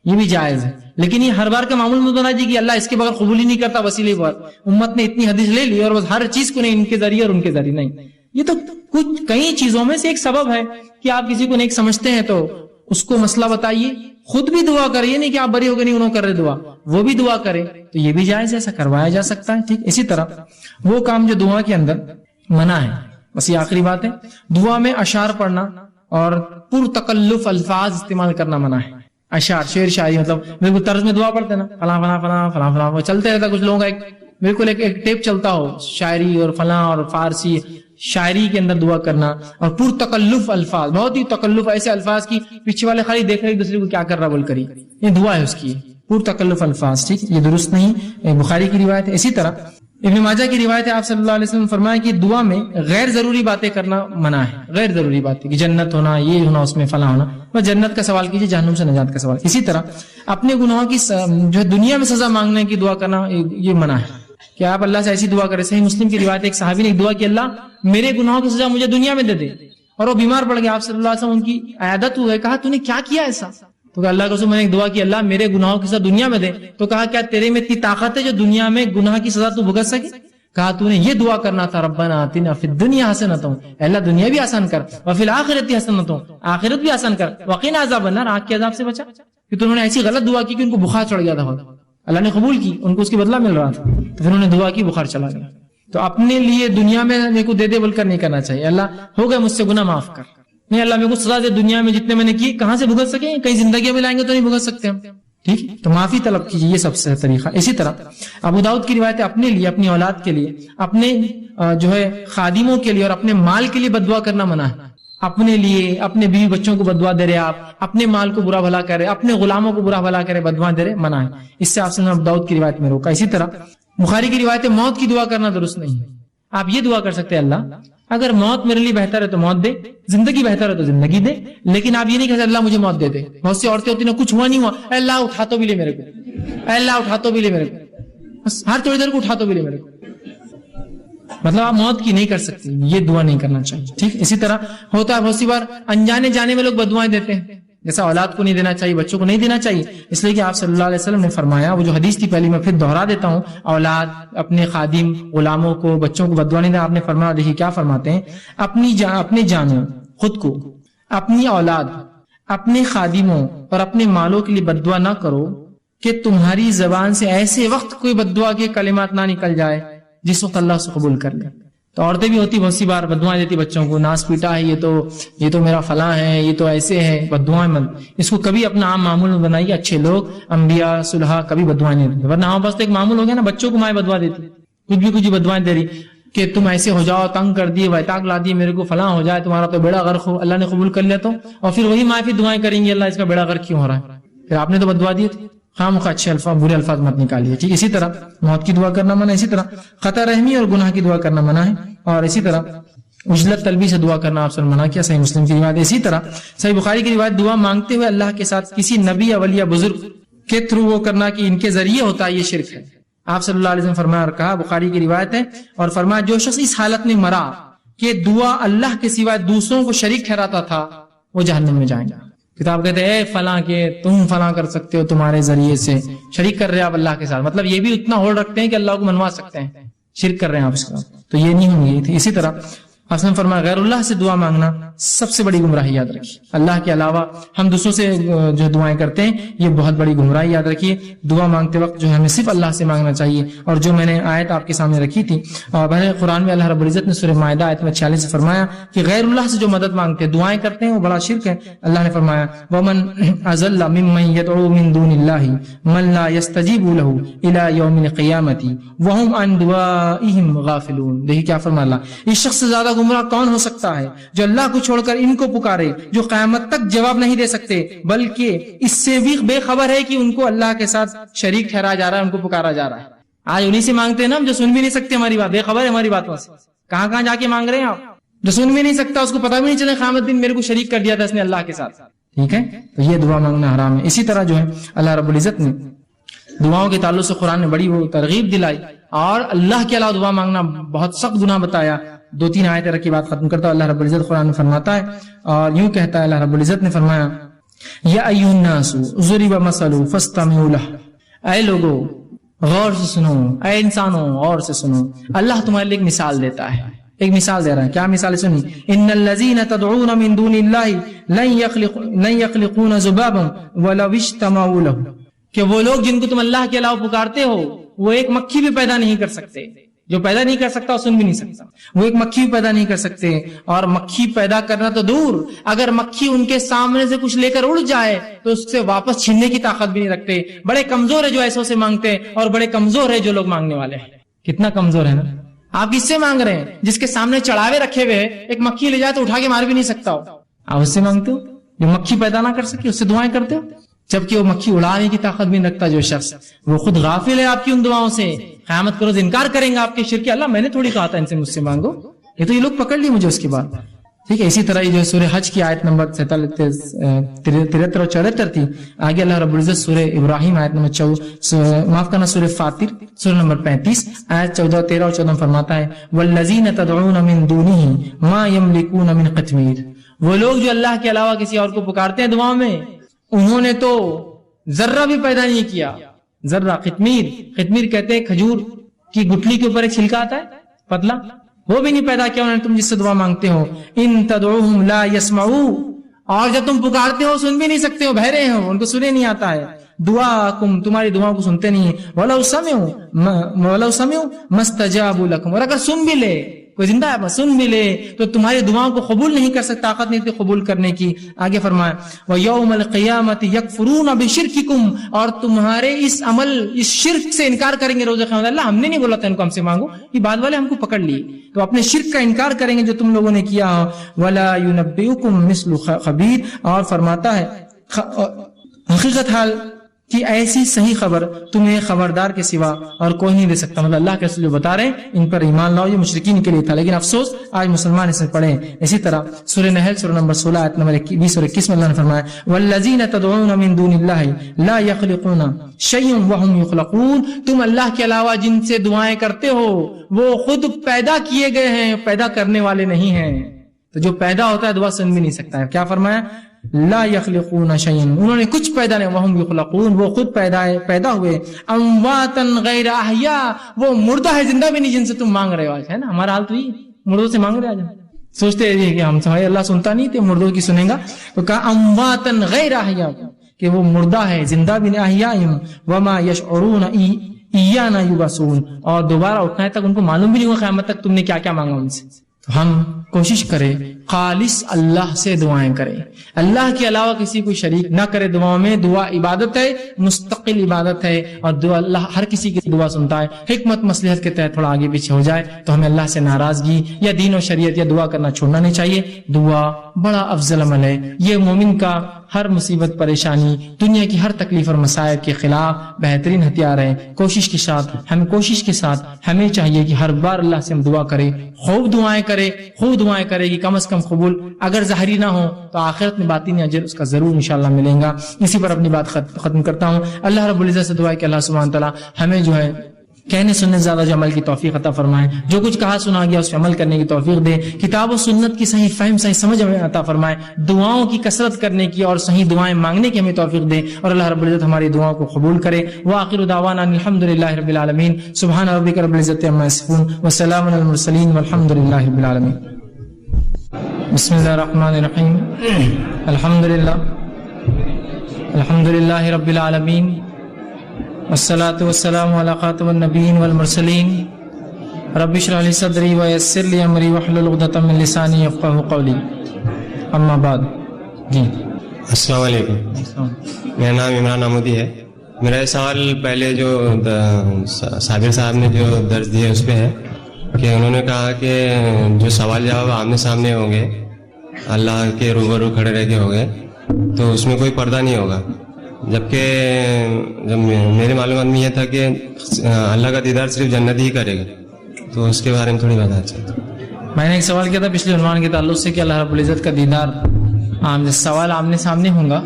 یہ بھی جائز ہے۔ لیکن یہ ہر بار کا معمول مت بنا جی کہ اللہ اس کے بغیر قبول ہی نہیں کرتا وسیلے پر۔ امت نے اتنی حدیث لے لی اور بس ہر چیز کو نہیں، ان کے ذریعے اور ان کے ذریعے نہیں۔ یہ تو کچھ کئی چیزوں میں سے ایک سبب ہے کہ آپ کسی کو نیک سمجھتے ہیں تو اس کو مسئلہ بتائیے، خود بھی دعا کریے، نہیں کہ آپ بری ہو گئے نہیں انہوں کر رہے دعا، وہ بھی دعا کرے، تو یہ بھی جائز ہے، ایسا کروایا جا سکتا ہے۔ ٹھیک، اسی طرح وہ کام جو دعا کے اندر منع ہے، بس یہ آخری بات ہے، دعا میں اشعار پڑھنا اور پر تکلف الفاظ استعمال کرنا منع ہے۔ اشعار، شعر شاعری، مطلب بالکل طرز میں دعا پڑھتے نا، فلاں فلاں فلاں فلاں فلاں، وہ چلتے رہتا کچھ لوگوں کا، بالکل ایک ٹیپ چلتا ہو، شاعری اور فلاں اور فارسی شاعری کے اندر دعا کرنا، اور پر تکلف الفاظ، بہت ہی تکلف ایسے الفاظ کی پیچھے والے خالی دیکھ رہے ایک دوسرے کو کیا کر رہا بول کری، یہ دعا ہے اس کی، پر تکلف الفاظ، ٹھیک، یہ درست نہیں، بخاری کی روایت ہے۔ اسی طرح ابن ماجہ کی روایت ہے، آپ صلی اللہ علیہ وسلم نے فرمایا کہ دعا میں غیر ضروری باتیں کرنا منع ہے، غیر ضروری باتیں کہ جنت ہونا، یہ ہونا، اس میں فلاں ہونا، بس جنت کا سوال کیجیے، جہنم سے نجات کا سوال۔ اسی طرح اپنے گناہوں کی جو ہے دنیا میں سزا مانگنے کی دعا کرنا یہ منع ہے کہ آپ اللہ سے ایسی دعا کریں۔ صحیح مسلم کی روایت، ایک صحابی نے ایک دعا کی، اللہ میرے گناہوں کی سزا مجھے دنیا میں دے دے، اور وہ بیمار پڑ گیا، آپ صلی اللہ علیہ وسلم ان کی عیادت ہوئے، کہا تو نے کیا کیا ایسا؟ تو کہ اللہ کے رسول میں نے ایک دعا کی، اللہ میرے گناہوں کی سزا دنیا میں دے، تو کہا کیا تیرے میں اتنی طاقت ہے جو دنیا میں گناہ کی سزا تو بھگت سکے؟ کہا تو نے یہ دعا کرنا تھا، ربنا آتنا فی الدنیا حسنۃ، اللہ دنیا بھی آسان کر، وفی الآخرۃ حسنۃ، آخرت بھی آسان کر، وقنا عذاب النار، آگ کے عذاب سے بچا۔ کہ تو انہوں نے ایسی غلط دعا کی کہ ان کو بخار چڑھ گیا تھا، اللہ نے قبول کی، ان کو اس کی بدلہ مل رہا تھا، تو پھر انہوں نے دعا کی، بخار چلا گیا۔ تو اپنے لیے دنیا میں میرے کو دے دے بول کر نہیں کرنا چاہیے، اللہ ہو گئے مجھ سے گناہ معاف کر، نہیں اللہ میرے کو سزا دے، دنیا میں جتنے میں نے کی کہاں سے بھگت سکیں، کہیں زندگی میں لائیں گے تو نہیں بھگت سکتے ہم، ٹھیک، تو معافی طلب کیجیے، یہ سب سے طریقہ۔ اسی طرح ابو داؤد کی روایت ہے، اپنے لیے، اپنی اولاد کے لیے، اپنے جو ہے خادموں کے لیے اور اپنے مال کے لیے بددعا کرنا منع ہے۔ اپنے لیے، اپنے بیوی بچوں کو بددعا دے رہے، آپ اپنے مال کو برا بھلا کر رہے، اپنے غلاموں کو برا بھلا کرے، بددعا دے رہے، منع ہے، اس سے آپ نے ابو داؤد کی روایت میں روکا۔ اسی طرح بخاری کی روایت ہے، موت کی دعا کرنا درست نہیں ہے۔ آپ یہ دعا کر سکتے ہیں، اللہ اگر موت میرے لیے بہتر ہے تو موت دے، زندگی بہتر ہے تو زندگی دے، لیکن آپ یہ نہیں کہہ سکتے اللہ مجھے موت دے دے۔ بہت سی عورتیں ہوتی ہیں، کچھ ہوا نہیں ہوا، اے اللہ اٹھا تو بھی لے میرے کو، اے اللہ اٹھا تو بھی لے میرے کو، بس ہر تھوڑی دیر کو اٹھا تو بھی لے میرے کو، مطلب آپ موت کی نہیں کر سکتے، یہ دعا نہیں کرنا چاہیے، ٹھیک۔ اسی طرح ہوتا ہے بہت سی بار انجانے جانے میں لوگ بددعائیں دیتے ہیں، جیسا اولاد کو نہیں دینا چاہیے، بچوں کو نہیں دینا چاہیے، اس لیے کہ آپ صلی اللہ علیہ وسلم نے فرمایا، وہ جو حدیث تھی پہلی میں پھر دوہرا دیتا ہوں، اولاد، اپنے خادم، غلاموں کو، بچوں کو بددعا نہیں دینا۔ آپ نے فرمایا، دیکھیے کیا فرماتے ہیں، اپنی جانوں، خود کو، اپنی اولاد، اپنے خادموں اور اپنے مالوں کے لیے بددعا نہ کرو کہ تمہاری زبان سے ایسے وقت کوئی بددعا کے کلمات نہ نکل جائے جس وقت اللہ سے قبول کر لے۔ تو عورتیں بھی ہوتی بہت سی بار بددعائیں دیتی بچوں کو، ناس پیٹا ہے، یہ تو میرا فلاں ہے، یہ تو ایسے ہے، بددعائیں مت، اس کو کبھی اپنا عام معمول میں بنائیے۔ اچھے لوگ، انبیاء، صلحاء کبھی بددعائیں نہیں دیتے، ورنہ ہمارے پاس تو ایک معمول ہو گیا نا، بچوں کو مائیں بددعا دیتی، کچھ بھی بددعائیں دے رہی کہ تم ایسے ہو جاؤ، تنگ کر دیے، ویتاق لا دیے، میرے کو فلاں ہو جائے، تمہارا تو بیڑا غرق ہو، اللہ نے قبول کر لیا تو، اور پھر وہی مائیں پھر دعائیں کریں گی، اللہ اس کا بیڑا غرق کیوں ہو رہا ہے، پھر آپ نے تو بددعا دی تھی، خام خواہ اچھے الفاظ، برے الفاظ مت نکالیے، ٹھیک۔ اسی طرح موت کی دعا کرنا منع ہے، اسی طرح خطا رحمی اور گناہ کی دعا کرنا منع ہے، اور اسی طرح عجلت طلبی سے دعا کرنا آپ سے منع کیا، صحیح مسلم کی روایت۔ اسی طرح صحیح بخاری کی روایت، دعا مانگتے ہوئے اللہ کے ساتھ کسی نبی یا ولی یا بزرگ کے تھرو وہ کرنا کہ ان کے ذریعے ہوتا ہے، یہ شرک ہے۔ آپ صلی اللہ علیہ وسلم فرمایا اور کہا، بخاری کی روایت ہے، اور فرمایا جو شخص اس حالت میں مرا کہ دعا اللہ کے سوائے دوسروں کو شریک ٹھہراتا تھا، وہ جہنم میں جائیں گا۔ کتاب کہتے ہیں، اے فلاں کے تم فلاں کر سکتے ہو، تمہارے ذریعے سے شریک کر رہے ہیں آپ اللہ کے ساتھ، مطلب یہ بھی اتنا ہولڈ رکھتے ہیں کہ اللہ کو منوا سکتے ہیں، شرک کر رہے ہیں آپ اس کا، تو یہ نہیں ہوں گی۔ اسی طرح آپ نے فرمایا غیر اللہ سے دعا مانگنا سب سے بڑی گمراہی، یاد رکھیے، اللہ کے علاوہ ہم دوسروں سے جو دعائیں کرتے ہیں یہ بہت بڑی گمراہی، یاد رکھیے۔ دعا مانگتے وقت جو ہمیں صرف اللہ سے مانگنا چاہیے، اور جو میں نے آیت آپ کے سامنے رکھی تھی، اور قرآن میں اللہ رب العزت نے سورہ مائدہ آیت میں 46 سے فرمایا کہ غیر اللہ سے جو مدد مانگتے ہیں، دعائیں کرتے ہیں، وہ بڑا شرک ہے۔ اللہ نے فرمایا ومن اضل ممن يدعو من دون الله من لا يستجيب له الى يوم القيامه وهم عن دعائهم غافلون۔ دیکھیے کیا فرمایا اللہ، اس شخص سے زیادہ گمراہ کون ہو سکتا ہے جو اللہ کو چھوڑ کر ان کو پکارے جو قیامت تک جواب نہیں دے سکتے، بلکہ اس سے بھی بے خبر ہے کہ ان کو اللہ کے ساتھ شریک ٹھہرایا جا رہا ہے، ان کو پکارا جا رہا ہے۔ آج انہیں سے مانگتے ہیں نا جو سن بھی نہیں سکتے ہماری بات، بے خبر ہے ہماری باتوں سے، کہاں کہاں جا کے مانگ رہے ہیں آپ، جو سن بھی نہیں سکتا، اس کو پتہ بھی نہیں چلے قیامت دن میرے کو شریک کر دیا تھا اس نے اللہ کے ساتھ، ٹھیک ہے، تو یہ دعا مانگنا حرام ہے۔ اسی طرح جو ہے اللہ رب العزت نے دعاؤں کے تعلق سے قرآن نے بڑی وہ ترغیب دلائی، اور اللہ کے علاوہ دعا مانگنا بہت سخت گناہ بتایا. 2-3 آیتیں رکھ کے بات ختم کرتا ہوں. اللہ رب العزت قرآن میں فرماتا ہے اور یوں کہتا ہے, اللہ رب العزت نے فرمایا یا ایھا الناس ضرب مثل فاستمعوا لہ, اے لوگو غور سے سنو, اے انسانوں غور سے سنو. اللہ تمہارے لیے ایک مثال دیتا ہے, ایک مثال دے رہا ہے. کیا مثال سنی؟ ان الذین تدعون من دون اللہ لن یخلقون ذبابا ولو اجتمعوا لہ, کہ وہ لوگ جن کو تم اللہ کے علاوہ پکارتے ہو وہ ایک مکھی بھی پیدا نہیں کر سکتے. جو پیدا نہیں کر سکتا وہ سن بھی نہیں سکتا. وہ ایک مکھی بھی پیدا نہیں کر سکتے, اور مکھی پیدا کرنا تو دور, اگر مکھی ان کے سامنے سے کچھ لے کر اڑ جائے تو اس سے واپس چھیننے کی طاقت بھی نہیں رکھتے. بڑے کمزور ہے جو ایسوں سے مانگتے ہیں, اور بڑے کمزور ہے جو لوگ مانگنے والے ہیں. کتنا کمزور ہے نا. آپ کس سے مانگ رہے ہیں؟ جس کے سامنے چڑھاوے رکھے ہوئے, ایک مکھی لے جائے تو اٹھا کے مار بھی نہیں سکتا ہو. آپ اس سے مانگتے ہو جو مکھی پیدا نہ کر سکے, اس سے دعائیں کرتے ہو, جبکہ وہ مکھی اڑانے کی طاقت بھی نہیں رکھتا. جو شخص وہ خود غافل ہے آپ کی ان دعاؤں سے, قیامت کو روز انکار کریں گا آپ کے شرک. اللہ میں نے تھوڑی کہا تھا ان سے مجھ سے مانگو, یہ تو یہ لوگ پکڑ لیے مجھے اس کے بعد. ٹھیک ہے, اسی طرح یہ جو سورہ حج کی آیت نمبر 73 اور 74 تھی. آگے اللہ رب العزت سورہ ابراہیم آیت نمبر معاف کرنا سورہ فاطر سورہ نمبر 35 آیت 14, 13 اور 14 فرماتا ہے والذین تدعون من دونہ ما یملکون من قطمیر, وہ لوگ جو اللہ کے علاوہ کسی اور کو پکارتے ہیں دعاؤں میں, انہوں نے تو ذرہ بھی پیدا نہیں کیا. ذرہ, قطمیر کہتے ہیں کھجور کی گٹلی کے اوپر ایک چھلکا آتا ہے پتلا, وہ بھی نہیں پیدا کیا انہوں نے تم جس سے دعا مانگتے ہو. ان تدعوہم لا یسمعوا, اور جب تم پکارتے ہو سن بھی نہیں سکتے ہو, بہرے ہیں, ان کو سنے نہیں آتا ہے. دعاکم, تمہاری دعاؤں کو سنتے نہیں ہیں. ولو سمعوا ما استجابوا لکم, اور اگر سن بھی لے, کوئی زندہ ہے سن بھی لے تو تمہاری دعاؤں کو قبول نہیں کر سکتا, طاقت نہیں تھی قبول کرنے کی. آگے فرمایا وَيَوْمَ الْقِيَامَةِ يَكْفُرُونَ بِشِرْكِكُمْ, اور تمہارے اس عمل, اس شرک سے انکار کریں گے روز قیامت. اللہ ہم نے نہیں بولا تھا ان کو ہم سے مانگو, یہ بعد والے ہم کو پکڑ لیے, تو اپنے شرک کا انکار کریں گے جو تم لوگوں نے کیا. وَلَا يُنَبِّئُكُمْ مِثْلُ خَبِيرٍ, اور فرماتا ہے حقیقت حال کہ ایسی صحیح خبر تمہیں خبردار کے سوا اور کوئی نہیں دے سکتا. مطلب اللہ کے رسول جو بتا رہے ہیں ان پر ایمان لاؤ, یہ مشرکین کے لیے تھا, لیکن افسوس آج مسلمان اسے پڑھیں. اسی طرح سورہ نحل سورہ نمبر 16 آیت نمبر 20 اور 21 میں اللہ نے فرمایا والذین تدعون من دون اللہ لا یخلقون شیئا وهم یخلقون, تم اللہ کے علاوہ جن سے دعائیں کرتے ہو وہ خود پیدا کیے گئے ہیں, پیدا کرنے والے نہیں ہیں. تو جو پیدا ہوتا ہے دعا سن بھی نہیں سکتا ہے. کیا فرمایا لا یخلقون شیئا, انہوں نے کچھ پیدا نہیں, وهم یخلقون, وہ خود پیدا ہوئے. امواتا غیر احیاء, وہ مردہ ہے زندہ بھی نہیں جن سے تم مانگ رہے ہو. آج ہے نا ہمارا حال تو یہ, مردوں سے مانگ رہے آج, سوچتے ہیں کہ ہم سمجھے اللہ سنتا نہیں تو مردوں کی سنیں گا. تو کہا امواتا غیر احیاء, کہ وہ مردہ ہے زندہ بھی نہیں. احیاء وما یشعرون ایانا یبعثون, اور دوبارہ اٹھنے تک ان کو معلوم بھی نہیں ہوگا قیامت تک تم نے کیا کیا مانگا ان سے. تو ہم کوشش کریں خالص اللہ سے دعائیں کریں, اللہ کے علاوہ کسی کو شریک نہ کرے دعاؤں میں. دعا عبادت ہے, مستقل عبادت ہے, اور دعا اللہ ہر کسی کی دعا سنتا ہے. حکمت مصلحت کے تحت تھوڑا آگے پیچھے ہو جائے تو ہمیں اللہ سے ناراضگی یا دین و شریعت یا دعا کرنا چھوڑنا نہیں چاہیے. دعا بڑا افضل عمل ہے, یہ مومن کا ہر مصیبت پریشانی دنیا کی ہر تکلیف اور مسائل کے خلاف بہترین ہتھیار ہے. کوشش کے ساتھ ہمیں چاہیے کہ ہر بار اللہ سے ہم دعا کریں, خوب دعائیں کرے کہ کم از کم قبول, اگر ظاہری نہ ہو تو آخرت میں باطنی اجر اس کا ضرور انشاءاللہ ملے گا. اسی پر اپنی بات ختم کرتا ہوں. اللہ رب العزت سے دعا ہے کہ اللہ سبحانہ تعالیٰ ہمیں جو ہے کہنے سننے زیادہ جو عمل کی توفیق عطا فرمائے, جو کچھ کہا سنا گیا اس پہ عمل کرنے کی توفیق دے, کتاب و سنت کی صحیح فہم صحیح سمجھ ہمیں عطا فرمائے, دعاؤں کی کثرت کرنے کی اور صحیح دعائیں مانگنے کی ہمیں توفیق دے, اور اللہ رب العزت ہماری دعاؤں کو قبول کرے. وآخر دعوانا الحمدللہ رب العالمین, سبحان ربک رب العزت عما یصفون, وسلام علی المرسلین, والحمدللہ رب العالمین. بسم اللہ الرحمن الرحیم. الحمدللہ رب العالمین, والصلاة والسلام علی خاتم النبیین والمرسلین. رب اشرح لی صدری ویسر لی امری واحلل عقدۃ من لسانی یفقہوا قولی. اما بعد. جی السلام علیکم. میرا نام عمران عمودی ہے. میرا سوال پہلے جو صابر صاحب نے جو درس دیا اس پہ ہے کہ انہوں نے کہا کہ جو سوال جواب آمنے سامنے ہوں گے, اللہ کے روبرو کھڑے رہ کے ہوں گے, تو اس میں کوئی پردہ نہیں ہوگا. جبکہ جب میرے معلومات میں یہ تھا کہ اللہ کا دیدار صرف جنت ہی کرے گا, تو اس کے بارے میں تھوڑی بتا چاہتا ہوں. میں نے ایک سوال کیا تھا پچھلے عنوان کے تعلق سے کہ اللہ رب العزت کا دیدار سوال آمنے سامنے ہوں گا,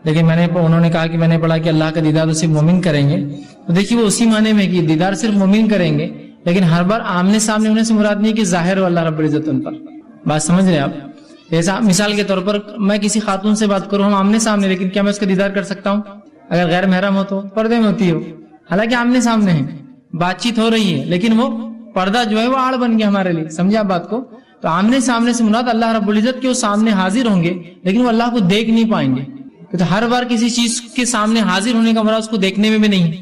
لیکن انہوں نے کہا کہ میں نے پڑھا کہ اللہ کا دیدار تو صرف مومن کریں گے, تو دیکھیے وہ اسی معنی میں کہ دیدار صرف مومن کریں گے، لیکن ہر بار آمنے سامنے ہونے سے مراد نہیں کہ ظاہر ہو اللہ رب العزت ان پر. بات سمجھ رہے ہیں آپ؟ ایسا مثال کے طور پر میں کسی خاتون سے بات کروں، ہم آمنے سامنے، لیکن کیا میں اس کا دیدار کر سکتا ہوں؟ اگر غیر محرم ہو تو پردے میں ہوتی ہو، حالانکہ آمنے سامنے ہے، بات چیت ہو رہی ہے، لیکن وہ پردہ جو ہے وہ آڑ بن گیا ہمارے لیے. سمجھے آپ بات کو؟ تو آمنے سامنے سے مراد اللہ رب العزت کے وہ سامنے حاضر ہوں گے، لیکن وہ اللہ کو دیکھ نہیں پائیں گے. تو ہر بار کسی چیز کے سامنے حاضر ہونے کا مراد اس کو دیکھنے میں بھی نہیں.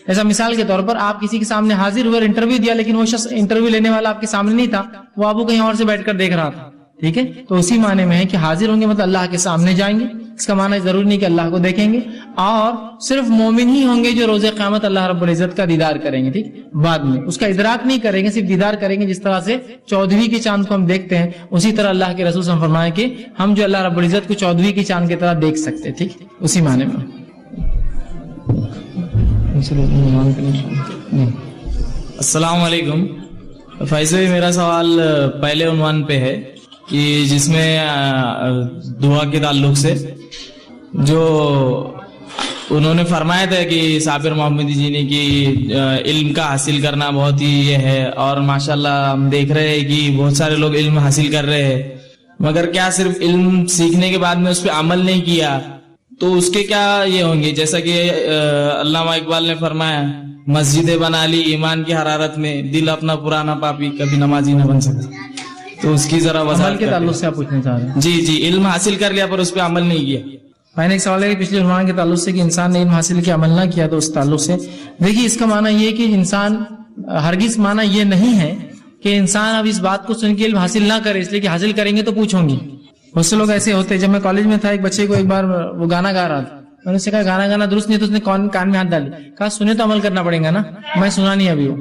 ایسا مثال کے طور پر آپ کسی کے سامنے حاضر ہوئے اور انٹرویو دیا، لیکن وہ شخص انٹرویو لینے والا آپ کے سامنے نہیں تھا، وہ آپ کو کہیں اور سے بیٹھ کر دیکھ رہا تھا. ٹھیک ہے، تو اسی معنی میں ہے کہ حاضر ہوں گے مطلب اللہ کے سامنے جائیں گے. اس کا معنی ضروری نہیں کہ اللہ کو دیکھیں گے، اور صرف مومن ہی ہوں گے جو روز قیامت اللہ رب العزت کا دیدار کریں گے. ٹھیک، بعد میں اس کا ادراک نہیں کریں گے، صرف دیدار کریں گے. جس طرح سے 14ویں کے چاند کو ہم دیکھتے ہیں، اسی طرح اللہ کے رسول صلی اللہ علیہ وسلم فرمائے کہ ہم جو اللہ رب العزت کو 14ویں کے چاند کی طرح دیکھ سکتے. ٹھیک، اسی معنی میں. السلام علیکم. فیض بھائی، میرا سوال پہلے عنوان پہ ہے کہ جس میں دعا کے تعلق سے جو انہوں نے فرمایا تھا کہ صابر محمدی جی نے کہ علم کا حاصل کرنا بہت ہی یہ ہے، اور ماشاءاللہ ہم دیکھ رہے ہیں کہ بہت سارے لوگ علم حاصل کر رہے ہیں، مگر کیا صرف علم سیکھنے کے بعد میں اس پہ عمل نہیں کیا تو اس کے کیا یہ ہوں گے؟ جیسا کہ علامہ اقبال نے فرمایا، مسجدیں بنا لی ایمان کی حرارت میں، دل اپنا پرانا پاپی کبھی نمازی نہ بن سکتا. تو اس کی ذرا عمل کے تعلق سے آپ پوچھنا چاہ رہے ہیں؟ جی، علم حاصل کر لیا پر اس پہ عمل نہیں کیا. میں نے ایک سوال ہے کہ پچھلے عنوان کے تعلق سے کہ انسان نے علم حاصل کیا عمل نہ کیا، تو اس تعلق سے دیکھیے اس کا معنی یہ کہ انسان، ہرگز معنی یہ نہیں ہے کہ انسان اب اس بات کو سن کے علم حاصل نہ کرے، اس لیے کہ حاصل کریں گے تو پوچھوں گی. بہت سے لوگ ایسے ہوتے ہیں. جب میں کالج میں تھا، ایک بچے کو ایک بار وہ گانا گا رہا تھا، میں نے اسے کہا گانا گانا درست نہیں، تو اس نے کان میں ہاتھ ڈالی، کہا سنے تو عمل کرنا پڑے گا نا، میں سنا نہیں ابھی وہ.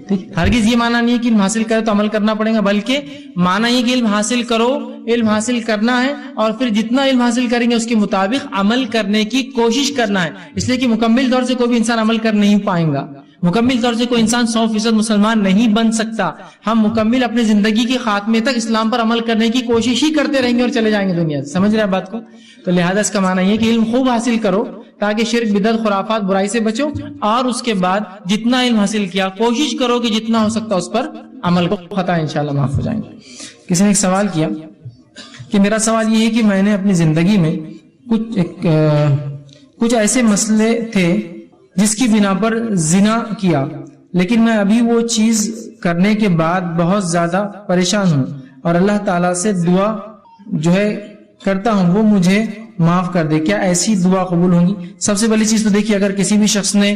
ٹھیک، ہرگز یہ معنی نہیں ہے کہ علم حاصل کرے تو عمل کرنا پڑے گا، بلکہ معنی یہ کہ علم حاصل کرو، علم حاصل کرنا ہے، اور پھر جتنا علم حاصل کریں گے اس کے مطابق عمل کرنے کی کوشش کرنا ہے. اس لیے کہ مکمل طور سے کوئی بھی انسان عمل کر نہیں پائیں گا، مکمل طور سے کوئی انسان 100% مسلمان نہیں بن سکتا. ہم مکمل اپنی زندگی کے خاتمے تک اسلام پر عمل کرنے کی کوشش ہی کرتے رہیں گے اور چلے جائیں گے دنیا سے. سمجھ رہے ہیں بات کو؟ تو لہذا اس کا معنی یہ کہ علم خوب حاصل کرو تاکہ شرک، بدعت، خرافات، برائی سے بچو، اور اس کے بعد جتنا علم حاصل کیا کوشش کرو کہ جتنا ہو سکتا اس پر عمل کو، خطا انشاءاللہ معاف ہو جائیں گے. کسی نے ایک سوال کیا کہ میرا سوال یہ ہے کہ میں نے اپنی زندگی میں کچھ ایسے مسئلے تھے جس کی بنا پر زنا کیا، لیکن میں ابھی وہ چیز کرنے کے بعد بہت زیادہ پریشان ہوں اور اللہ تعالیٰ سے دعا جو ہے کرتا ہوں وہ مجھے معاف کر دے. کیا ایسی دعا قبول ہوگی؟ سب سے پہلی چیز تو دیکھیے، اگر کسی بھی شخص نے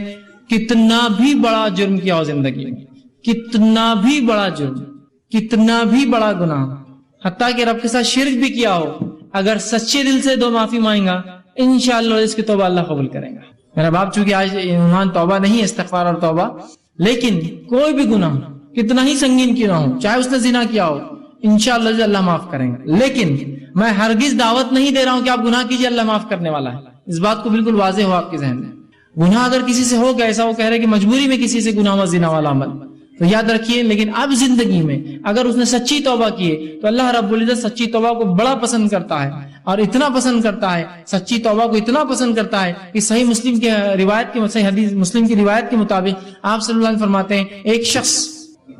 کتنا بھی بڑا جرم کیا ہو زندگی میں، کتنا بھی بڑا جرم، کتنا بھی بڑا گناہ، حتیٰ کہ رب کے ساتھ شرک بھی کیا ہو، اگر سچے دل سے معافی مانگے گا انشاءاللہ اس کی توبہ اللہ قبول کرے گا. میرا باپ چونکہ آج عنوان توبہ نہیں ہے، استغفار اور توبہ، لیکن کوئی بھی گناہ کتنا ہی سنگین کیوں نہ ہو، چاہے اس نے زنا کیا ہو، انشاءاللہ اللہ معاف کریں گے. لیکن میں ہرگز دعوت نہیں دے رہا ہوں کہ آپ گناہ کیجئے، اللہ معاف کرنے والا ہے. اس بات کو بالکل واضح ہو آپ کے ذہن میں. گناہ اگر کسی سے ہو گیا، ایسا وہ کہہ رہے کہ مجبوری میں کسی سے گناہ و زنا والا عمل، تو یاد رکھیے. لیکن اب زندگی میں اگر اس نے سچی توبہ کی ہے تو اللہ رب العزت سچی توبہ کو بڑا پسند کرتا ہے، اور اتنا پسند کرتا ہے، سچی توبہ کو اتنا پسند کرتا ہے کہ صحیح مسلم کی روایت کے، صحیح حدیث مسلم کی روایت کے مطابق آپ صلی اللہ علیہ وسلم فرماتے ہیں ایک شخص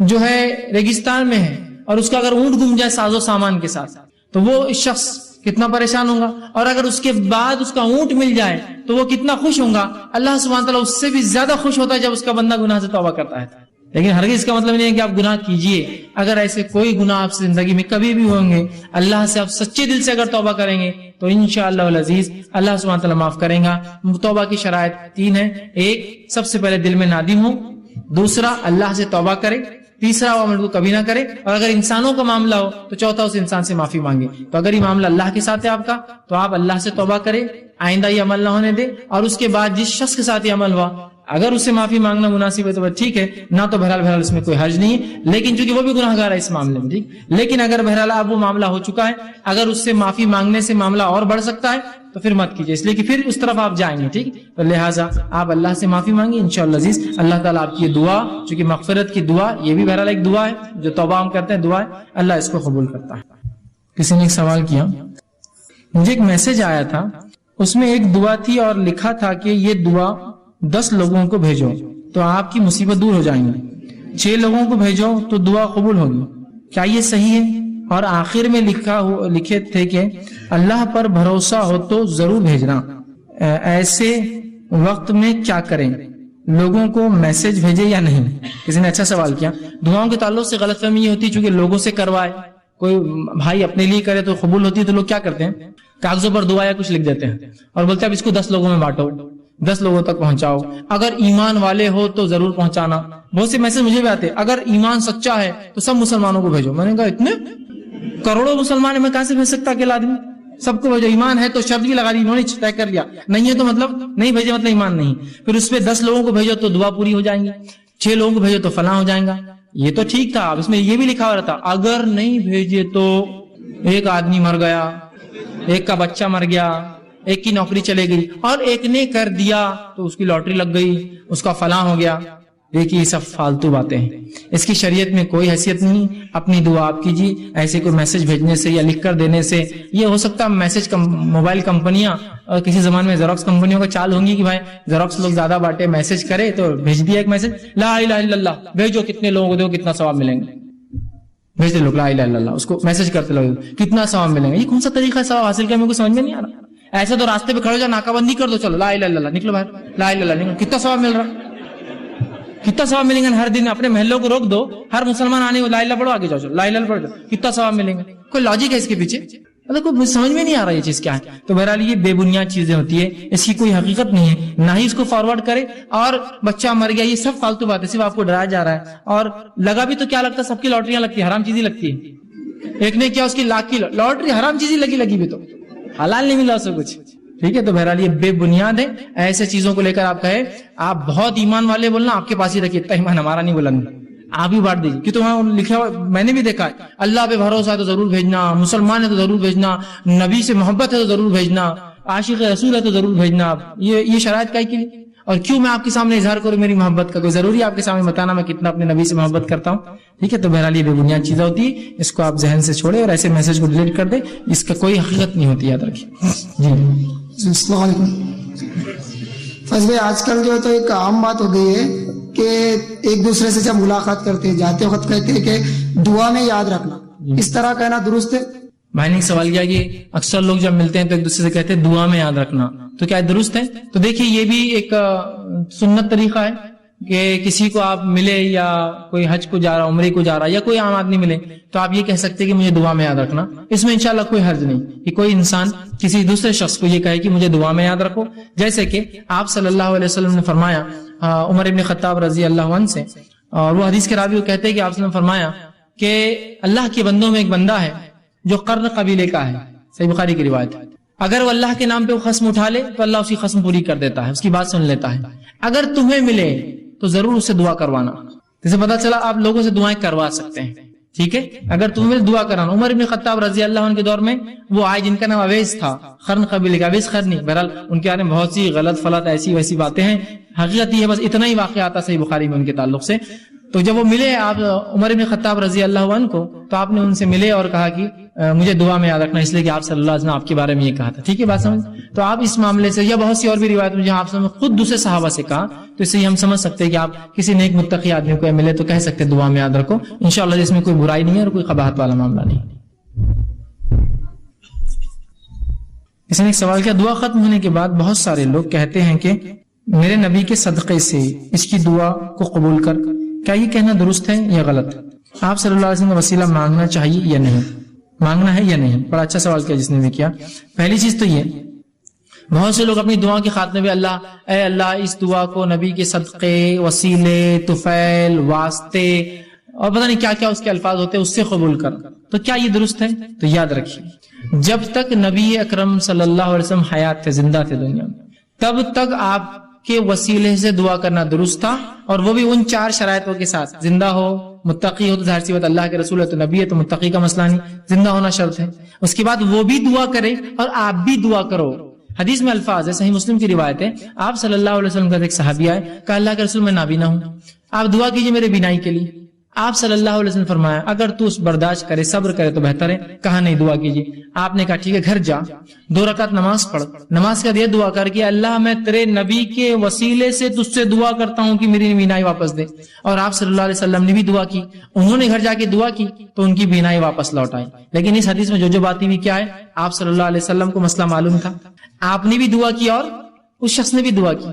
جو ہے ریگستان میں ہے اور اس کا اگر اونٹ گم جائے ساز و سامان کے ساتھ، تو وہ اس شخص کتنا پریشان ہوگا، اور اگر اس کے بعد اس کا اونٹ مل جائے تو وہ کتنا خوش ہوگا. اللہ سبحانہ تعالیٰ اس سے بھی زیادہ خوش ہوتا ہے جب اس کا بندہ گناہ سے توبہ کرتا ہے. لیکن ہرگز اس کا مطلب نہیں ہے کہ آپ گناہ کیجئے. اگر ایسے کوئی گناہ آپ سے زندگی میں کبھی بھی ہوں گے، اللہ سے آپ سچے دل سے اگر توبہ کریں گے تو انشاءاللہ العزیز اللہ سبحانہ تعالیٰ معاف کریں گا. توبہ کی شرائط 3 ہیں. ایک، سب سے پہلے دل میں نادم ہو. دوسرا، اللہ سے توبہ کرے. تیسرا، وہ عمل کو کبھی نہ کرے. اور اگر انسانوں کا معاملہ ہو تو چوتھا، اس انسان سے معافی مانگے. تو اگر یہ معاملہ اللہ کے ساتھ ہے آپ کا تو آپ اللہ سے توبہ کرے، آئندہ یہ عمل نہ ہونے دے. اور اس کے بعد جس شخص کے ساتھ یہ عمل ہوا اگر اسے معافی مانگنا مناسب ہے تو ٹھیک ہے، نہ تو بہرحال اس میں کوئی حرج نہیں ہے. لیکن چونکہ وہ بھی گناہ گار ہے اس معاملے میں، ٹھیک. لیکن اگر بہرحال اب وہ معاملہ ہو چکا ہے، اگر اس سے معافی مانگنے سے معاملہ اور بڑھ سکتا ہے تو پھر مت کیجیے، اس لیے کہ پھر اس طرف آپ جائیں گے، ٹھیک. تو لہٰذا آپ اللہ سے معافی مانگیں انشاءاللہ عزیز. اللہ تعالیٰ آپ کی یہ دعا، چونکہ مغفرت کی دعا یہ بھی بہرحال ایک دعا ہے، جو توبہ ہم کرتے ہیں دعا ہے، اللہ اس کو قبول کرتا ہے. کسی نے ایک سوال کیا، مجھے ایک میسج آیا تھا، اس میں ایک دعا تھی اور لکھا تھا کہ یہ دعا 10 لوگوں کو بھیجو تو آپ کی مصیبت دور ہو جائیں گی, 6 لوگوں کو بھیجو تو دعا قبول ہوگی. کیا یہ صحیح ہے؟ اور آخر میں لکھے تھے کہ اللہ پر بھروسہ ہو تو ضرور بھیجنا. ایسے وقت میں کیا کریں؟ لوگوں کو میسج بھیجے یا نہیں؟ کسی نے اچھا سوال کیا. دعاؤں کے تعلق سے غلط فہمی یہ ہوتی ہے چونکہ لوگوں سے کروائے, کوئی بھائی اپنے لیے کرے تو قبول ہوتی ہے, تو لوگ کیا کرتے ہیں کاغذوں پر دعا یا کچھ لکھ دیتے ہیں اور بولتے ہیں اب اس کو 10 لوگوں میں بانٹو, 10 لوگوں تک پہنچاؤ, اگر ایمان والے ہو تو ضرور پہنچانا. بہت سے میسج مجھے بھی آتے ہیں اگر ایمان سچا ہے تو سب مسلمانوں کو بھیجو. میں نے کہا اتنے کروڑوں مسلمان میں کہاں سے بھیج سکتا اکیلا آدمی؟ سب کو بھیجو. ایمان ہے تو شرط بھی لگا دی, انہوں نے طے کر لیا, نہیں ہے تو مطلب نہیں بھیجے مطلب ایمان نہیں. پھر اس پہ 10 لوگوں کو بھیجو تو دعا پوری ہو جائیں گی, 6 لوگوں کو بھیجو تو فلاں ہو جائیں گا. یہ تو ٹھیک تھا, اب اس میں یہ بھی لکھا ہوا رہتا اگر نہیں بھیجے تو ایک آدمی مر گیا, ایک کا بچہ مر گیا, ایک کی نوکری چلے گئی, اور ایک نے کر دیا تو اس کی لاٹری لگ گئی, اس کا فلاں ہو گیا. دیکھیے یہ سب فالتو باتیں ہیں, اس کی شریعت میں کوئی حیثیت نہیں. اپنی دعا آپ کیجیے, ایسے کوئی میسج بھیجنے سے یا لکھ کر دینے سے. یہ ہو سکتا ہے میسج موبائل کمپنیاں اور کسی زمانے میں زیروکس کمپنیوں کا چال ہوں گی کہ بھائی زیروکس لوگ زیادہ بانٹے, میسج کرے تو بھیج دیا ایک میسج, لا الہ الا اللہ بھیجو, کتنے لوگوں کو دو کتنا ثواب ملیں گے, بھیج دے لوگ لا الہ الا اللہ, اس کو میسج کرتے لوگ کتنا ثواب ملیں گے. یہ کون سا طریقہ ہے ثواب حاصل کرنے کو سمجھ میں نہیں آ رہا. ایسے تو راستے پہ کھڑے ہو جاؤ, ناکہ بندی کر دو, چلو لا الہ الا اللہ, نکلو باہر, لا الہ الا اللہ نکلو, کتنا ثواب مل رہا, کتنا ثواب ملیں گے. ہر دن اپنے محلوں کو روک دو, ہر مسلمان آنے کو لا الہ پڑھو, آگے جاؤ, چلو لا الہ پڑھ دو, کتنا ثواب ملیں گے. کوئی لاجک ہے اس کے پیچھے؟ مطلب کوئی سمجھ میں نہیں آ رہا یہ چیز کیا ہے. تو بہرحال یہ بے بنیاد چیزیں ہوتی ہے, اس کی کوئی حقیقت نہیں ہے, نہ ہی اس کو فارورڈ کرے. اور بچہ مر گیا, یہ سب فالتو بات ہے, صرف آپ کو ڈرایا جا رہا ہے. اور لگا بھی تو کیا لگتا ہے, سب کی لاٹریاں لگتی ہے, حرام چیزیں لگتی ہے. ایک نے کیا اس کی لاکھ کی لاٹری حرام چیزیں لگی بھی تو حلال نہیں ملا اسے کچھ. ٹھیک ہے, تو بہرحال یہ بے بنیاد ہے. ایسے چیزوں کو لے کر آپ کہے آپ بہت ایمان والے بولنا, آپ کے پاس ہی رکھیے, اتنا ایمان ہمارا نہیں بولنا, آپ ہی بانٹ دیجیے. کہ تو وہاں لکھا ہوا میں نے بھی دیکھا ہے, اللہ پہ بھروسہ ہے تو ضرور بھیجنا, مسلمان ہے تو ضرور بھیجنا, نبی سے محبت ہے تو ضرور بھیجنا, عاشق رسول ہے تو ضرور بھیجنا. یہ شرائط کا کی, اور کیوں میں آپ کے سامنے اظہار کروں میری محبت کا؟ کوئی ضروری ہے آپ کے سامنے بتانا میں کتنا اپنے نبی سے محبت کرتا ہوں؟ ٹھیک ہے, تو بہرحال یہ بے بنیاد چیزیں ہوتی ہے, اس کو آپ ذہن سے چھوڑے اور ایسے میسج کو ڈیلیٹ کر دیں, اس کا کوئی حقیقت نہیں ہوتی, یاد رکھیے. جی السلام علیکم. فیض بھائی, آج کل جو ہے تو ایک عام بات ہو گئی ہے کہ ایک دوسرے سے جب ملاقات کرتے ہیں جاتے وقت کہتے ہیں کہ دعا میں یاد رکھنا, اس طرح کہنا درست ہے؟ بھائی نے سوال کیا کہ اکثر لوگ جب ملتے ہیں تو ایک دوسرے سے کہتے ہیں دعا میں یاد رکھنا, تو کیا درست ہے؟ تو دیکھیے یہ بھی ایک سنت طریقہ ہے کہ کسی کو آپ ملے, یا کوئی حج کو جا رہا, عمرے کو جا رہا, یا کوئی عام آدمی ملے, تو آپ یہ کہہ سکتے ہیں کہ مجھے دعا میں یاد رکھنا. اس میں انشاءاللہ کوئی حرج نہیں کہ کوئی انسان کسی دوسرے شخص کو یہ کہے کہ مجھے دعا میں یاد رکھو. جیسے کہ آپ صلی اللہ علیہ وسلم نے فرمایا عمر ابن خطاب رضی اللہ عنہ سے, اور وہ حدیث کے راوی کو کہتے ہیں کہ آپ نے فرمایا کہ اللہ کے بندوں میں ایک بندہ ہے جو قرن قبیلے کا ہے, صحیح بخاری کی روایت ہے. اگر وہ اللہ کے نام پہ وہ خصم اٹھا لے تو اللہ اس کی خصم پوری کر دیتا ہے, اس کی بات سن لیتا ہے. اگر تمہیں ملے تو ضرور اس سے دعا کروانا. جیسے پتا چلا آپ لوگوں سے دعائیں کروا سکتے ہیں, ٹھیک ہے, اگر تمہیں دعا کرانا. عمر ابن خطاب رضی اللہ عنہ کے دور میں وہ آئے جن کا نام اویس تھا, قرن قبیلے کا, اویس قرنی. بہرحال ان کے بارے میں بہت سی غلط فلط ایسی ویسی باتیں ہیں, حقیقت یہ ہے بس اتنا ہی واقعہ آتا صحیح بخاری میں ان کے تعلق سے. تو جب وہ ملے آپ عمر ابن خطاب رضی اللہ عنہ کو, تو آپ نے ان سے ملے اور کہا کہ مجھے دعا میں یاد رکھنا, اس لیے کہ آپ صلی اللہ علیہ وسلم آپ کے بارے میں یہ کہا تھا. ٹھیک ہے بات سمجھ. تو آپ اس معاملے سے یا بہت سی اور بھی روایت میں جہاں آپ نے خود دوسرے صحابہ سے کہا, تو اس سے ہم سمجھ سکتے ہیں کہ آپ کسی نیک متقی آدمی کو ملے تو کہہ سکتے دعا میں یاد رکھو انشاءاللہ, اس میں کوئی برائی نہیں ہے اور کوئی قباحت والا معاملہ نہیں. اس نے ایک سوال کیا, دعا ختم ہونے کے بعد بہت سارے لوگ کہتے ہیں کہ میرے نبی کے صدقے سے اس کی دعا کو قبول کر, کیا یہ کہنا درست ہے یا غلط؟ آپ صلی اللہ علیہ وسلم کا وسیلہ مانگنا چاہیے یا نہیں, مانگنا ہے یا نہیں؟ بڑا اچھا سوال کیا جس نے بھی کیا. پہلی چیز تو یہ, بہت سے لوگ اپنی دعا کے خاتمے میں اے اللہ اس دعا کو نبی کے صدقے, وسیلے, طفیل, واسطے اور پتہ نہیں کیا کیا اس کے الفاظ ہوتے ہیں اس سے قبول کر. تو کیا یہ درست ہے؟ تو یاد رکھیے جب تک نبی اکرم صلی اللہ علیہ وسلم حیات تھے, زندہ تھے دنیا میں, تب تک آپ کے وسیلے سے دعا کرنا درست تھا, اور وہ بھی ان 4 شرائطوں کے ساتھ. زندہ ہو, متقی ہو تو ظاہر سی بات اللہ کے رسول ہے تو نبی ہے تو متقی کا مسئلہ نہیں, زندہ ہونا شرط ہے. اس کے بعد وہ بھی دعا کرے اور آپ بھی دعا کرو. حدیث میں الفاظ ہے, صحیح مسلم کی روایت ہے, آپ صلی اللہ علیہ وسلم کا ایک صحابی آئے, کہا اللہ کے رسول میں نابینا ہوں, آپ دعا کیجئے میرے بینائی کے لیے. آپ صلی اللہ علیہ وسلم فرمایا اگر تو اس برداشت کرے صبر کرے تو بہتر ہے، کہا نہیں دعا کیجیے۔ آپ نے کہا ٹھیک ہے گھر جا 2 رکعت نماز پڑھ، نماز کا یہ دعا کر کہ اللہ میں تیرے نبی کے وسیلے سے تجھ سے دعا کرتا ہوں کہ میری بینائی واپس دے۔ اور آپ صلی اللہ علیہ وسلم نے بھی دعا کی، انہوں نے گھر جا کے دعا کی تو ان کی بینائی واپس لوٹ آئی۔ لیکن اس حدیث میں جو باتیں بھی کیا ہے، آپ صلی اللہ علیہ وسلم کو مسئلہ معلوم تھا، آپ نے بھی دعا کی اور اس شخص نے بھی دعا کی۔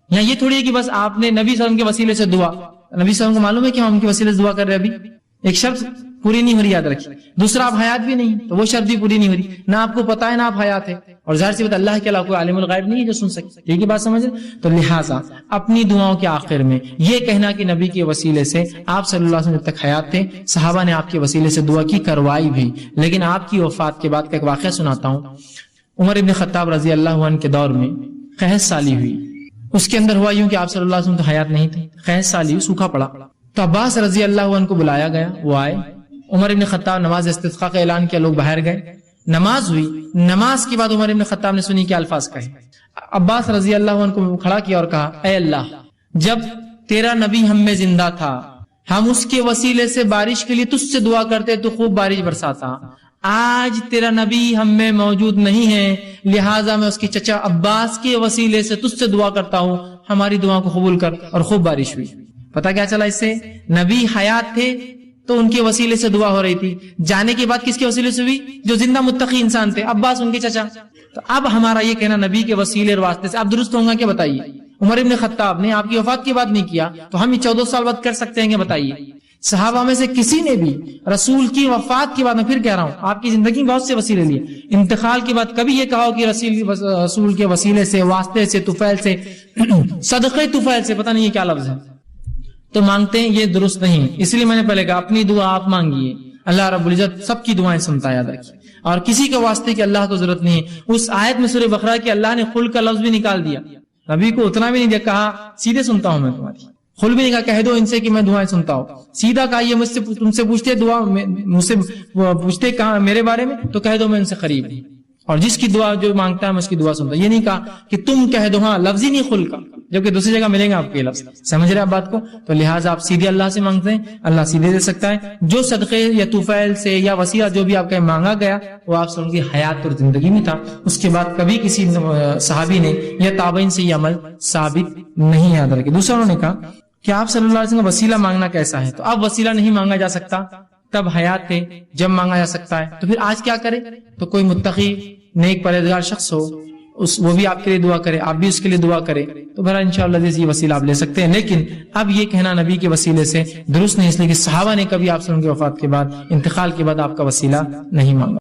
یہاں یہ تھوڑی ہے کہ بس آپ نے نبی صلی اللہ علیہ وسلم کے وسیلے سے دعا، نبی صلی اللہ علیہ وسلم کو معلوم ہے کہ ہم ان کے وسیلے سے دعا کر رہے ہیں، ابھی ایک شرط پوری نہیں ہو رہی، یاد رکھیے۔ دوسرا آپ حیات بھی نہیں تو وہ شرط بھی پوری نہیں ہو رہی، نہ آپ کو پتا ہے نہ آپ حیات ہے، اور ظاہر سی بات اللہ کے علاوہ کوئی عالم الغیب نہیں ہے جو سن سکے، ٹھیک ہے بات سمجھ؟ تو لہٰذا اپنی دعاؤں کے آخر میں یہ کہنا کہ نبی کے وسیلے سے آپ صلی اللہ علیہ وسلم جب تک حیات تھے صحابہ نے آپ کے وسیلے سے دعا کی، کروائی بھی، لیکن آپ کی وفات کے بعد کا ایک واقعہ سناتا ہوں۔ عمر ابن خطاب رضی اللہ عنہ کے دور میں قحط سالی ہوئی، اس کے اندر ہوا یوں کہ آپ صلی اللہ علیہ وسلم تو حیات نہیں تھے، قحط سالی سوکھا پڑا، تو عباس رضی اللہ عنہ کو بلایا گیا، وہ آئے، عمر ابن خطاب نماز استسقاء کا اعلان کیا، لوگ باہر گئے، نماز ہوئی، نماز کے بعد عمر ابن خطاب نے سنی کہ الفاظ کہے، عباس رضی اللہ عنہ کو کھڑا کیا اور کہا اے اللہ، جب تیرا نبی ہم میں زندہ تھا ہم اس کے وسیلے سے بارش کے لیے تجھ سے دعا کرتے تو خوب بارش برساتا، آج تیرا نبی ہم میں موجود نہیں ہے لہٰذا میں اس کی چچا عباس کے وسیلے سے تجھ سے دعا کرتا ہوں ہماری دعا کو قبول کر، اور خوب بارش ہوئی۔ پتا کیا چلا اس سے؟ نبی حیات تھے تو ان کے وسیلے سے دعا ہو رہی تھی، جانے کے بعد کس کے وسیلے سے ہوئی؟ جو زندہ متقی انسان تھے، عباس ان کے چچا۔ تو اب ہمارا یہ کہنا نبی کے وسیلے اور واسطے سے اب درست ہوگا کیا بتائیے؟ عمر ابن خطاب نے آپ کی وفات کے بعد نہیں کیا تو ہم 14 سال بعد کر سکتے ہیں کہ بتائیے؟ صحابہ میں سے کسی نے بھی رسول کی وفات کے بعد، میں پھر کہہ رہا ہوں آپ کی زندگی میں بہت سے وسیلے لیے، انتقال کے بعد کبھی یہ کہا کہ رسول کے وسیلے سے، واسطے سے، طفیل سے، صدقے طفیل سے، پتہ نہیں یہ کیا لفظ ہے، تو مانگتے ہیں، یہ درست نہیں۔ اس لیے میں نے پہلے کہا اپنی دعا آپ مانگیے، اللہ رب العزت سب کی دعائیں سنتا ہے، یاد رکھیے، اور کسی کے واسطے کہ اللہ کو ضرورت نہیں ہے۔ اس آیت میں سورہ بقرہ کہ اللہ نے خل کا لفظ بھی نکال دیا، نبی کو اتنا بھی نہیں دیا، کہا سیدھے سنتا ہوں میں تمہاری، خل بھی نہیں کہا کہہ دو ان سے کہ میں دعائیں سنتا ہوں، سیدھا کہا یہ مجھ سے تم سے پوچھتے دعا، مجھ سے پوچھتے کہاں میرے بارے میں تو کہہ دو میں ان سے قریب ہوں، اور جس کی دعا جو مانگتا ہے میں اس کی دعا سنتا ہوں۔ یہ نہیں کہا کہ تم کہہ دو، ہاں لفظ ہی نہیں خل کا، جبکہ دوسری جگہ ملیں گے آپ کے لفظ، سمجھ رہے آپ بات کو؟ تو لہٰذا آپ سیدھے اللہ سے مانگتے ہیں، اللہ سیدھے دے سکتا ہے۔ جو صدقے یا طفیل سے یا وسیلہ جو بھی آپ کا مانگا گیا وہ آپ سن کی حیات اور زندگی میں تھا، اس کے بعد کبھی کسی صحابی نے یا تابعین سے یہ عمل ثابت نہیں، یاد رکھے۔ دوسرا انہوں نے کہا کہ آپ صلی اللہ علیہ وسلم کا وسیلہ مانگنا کیسا ہے، تو اب وسیلہ نہیں مانگا جا سکتا، تب حیات تھے جب مانگا جا سکتا ہے، تو پھر آج کیا کرے؟ تو کوئی متقی نیک پرہیزگار شخص ہو وہ بھی آپ کے لیے دعا کرے، آپ بھی اس کے لیے دعا کرے، تو بہرحال انشاءاللہ یہ وسیلہ آپ لے سکتے ہیں۔ لیکن اب یہ کہنا نبی کے وسیلے سے درست نہیں، اس لیے کہ صحابہ نے کبھی آپ سے ان کی وفات کے بعد، انتقال کے بعد آپ کا وسیلہ نہیں مانگا۔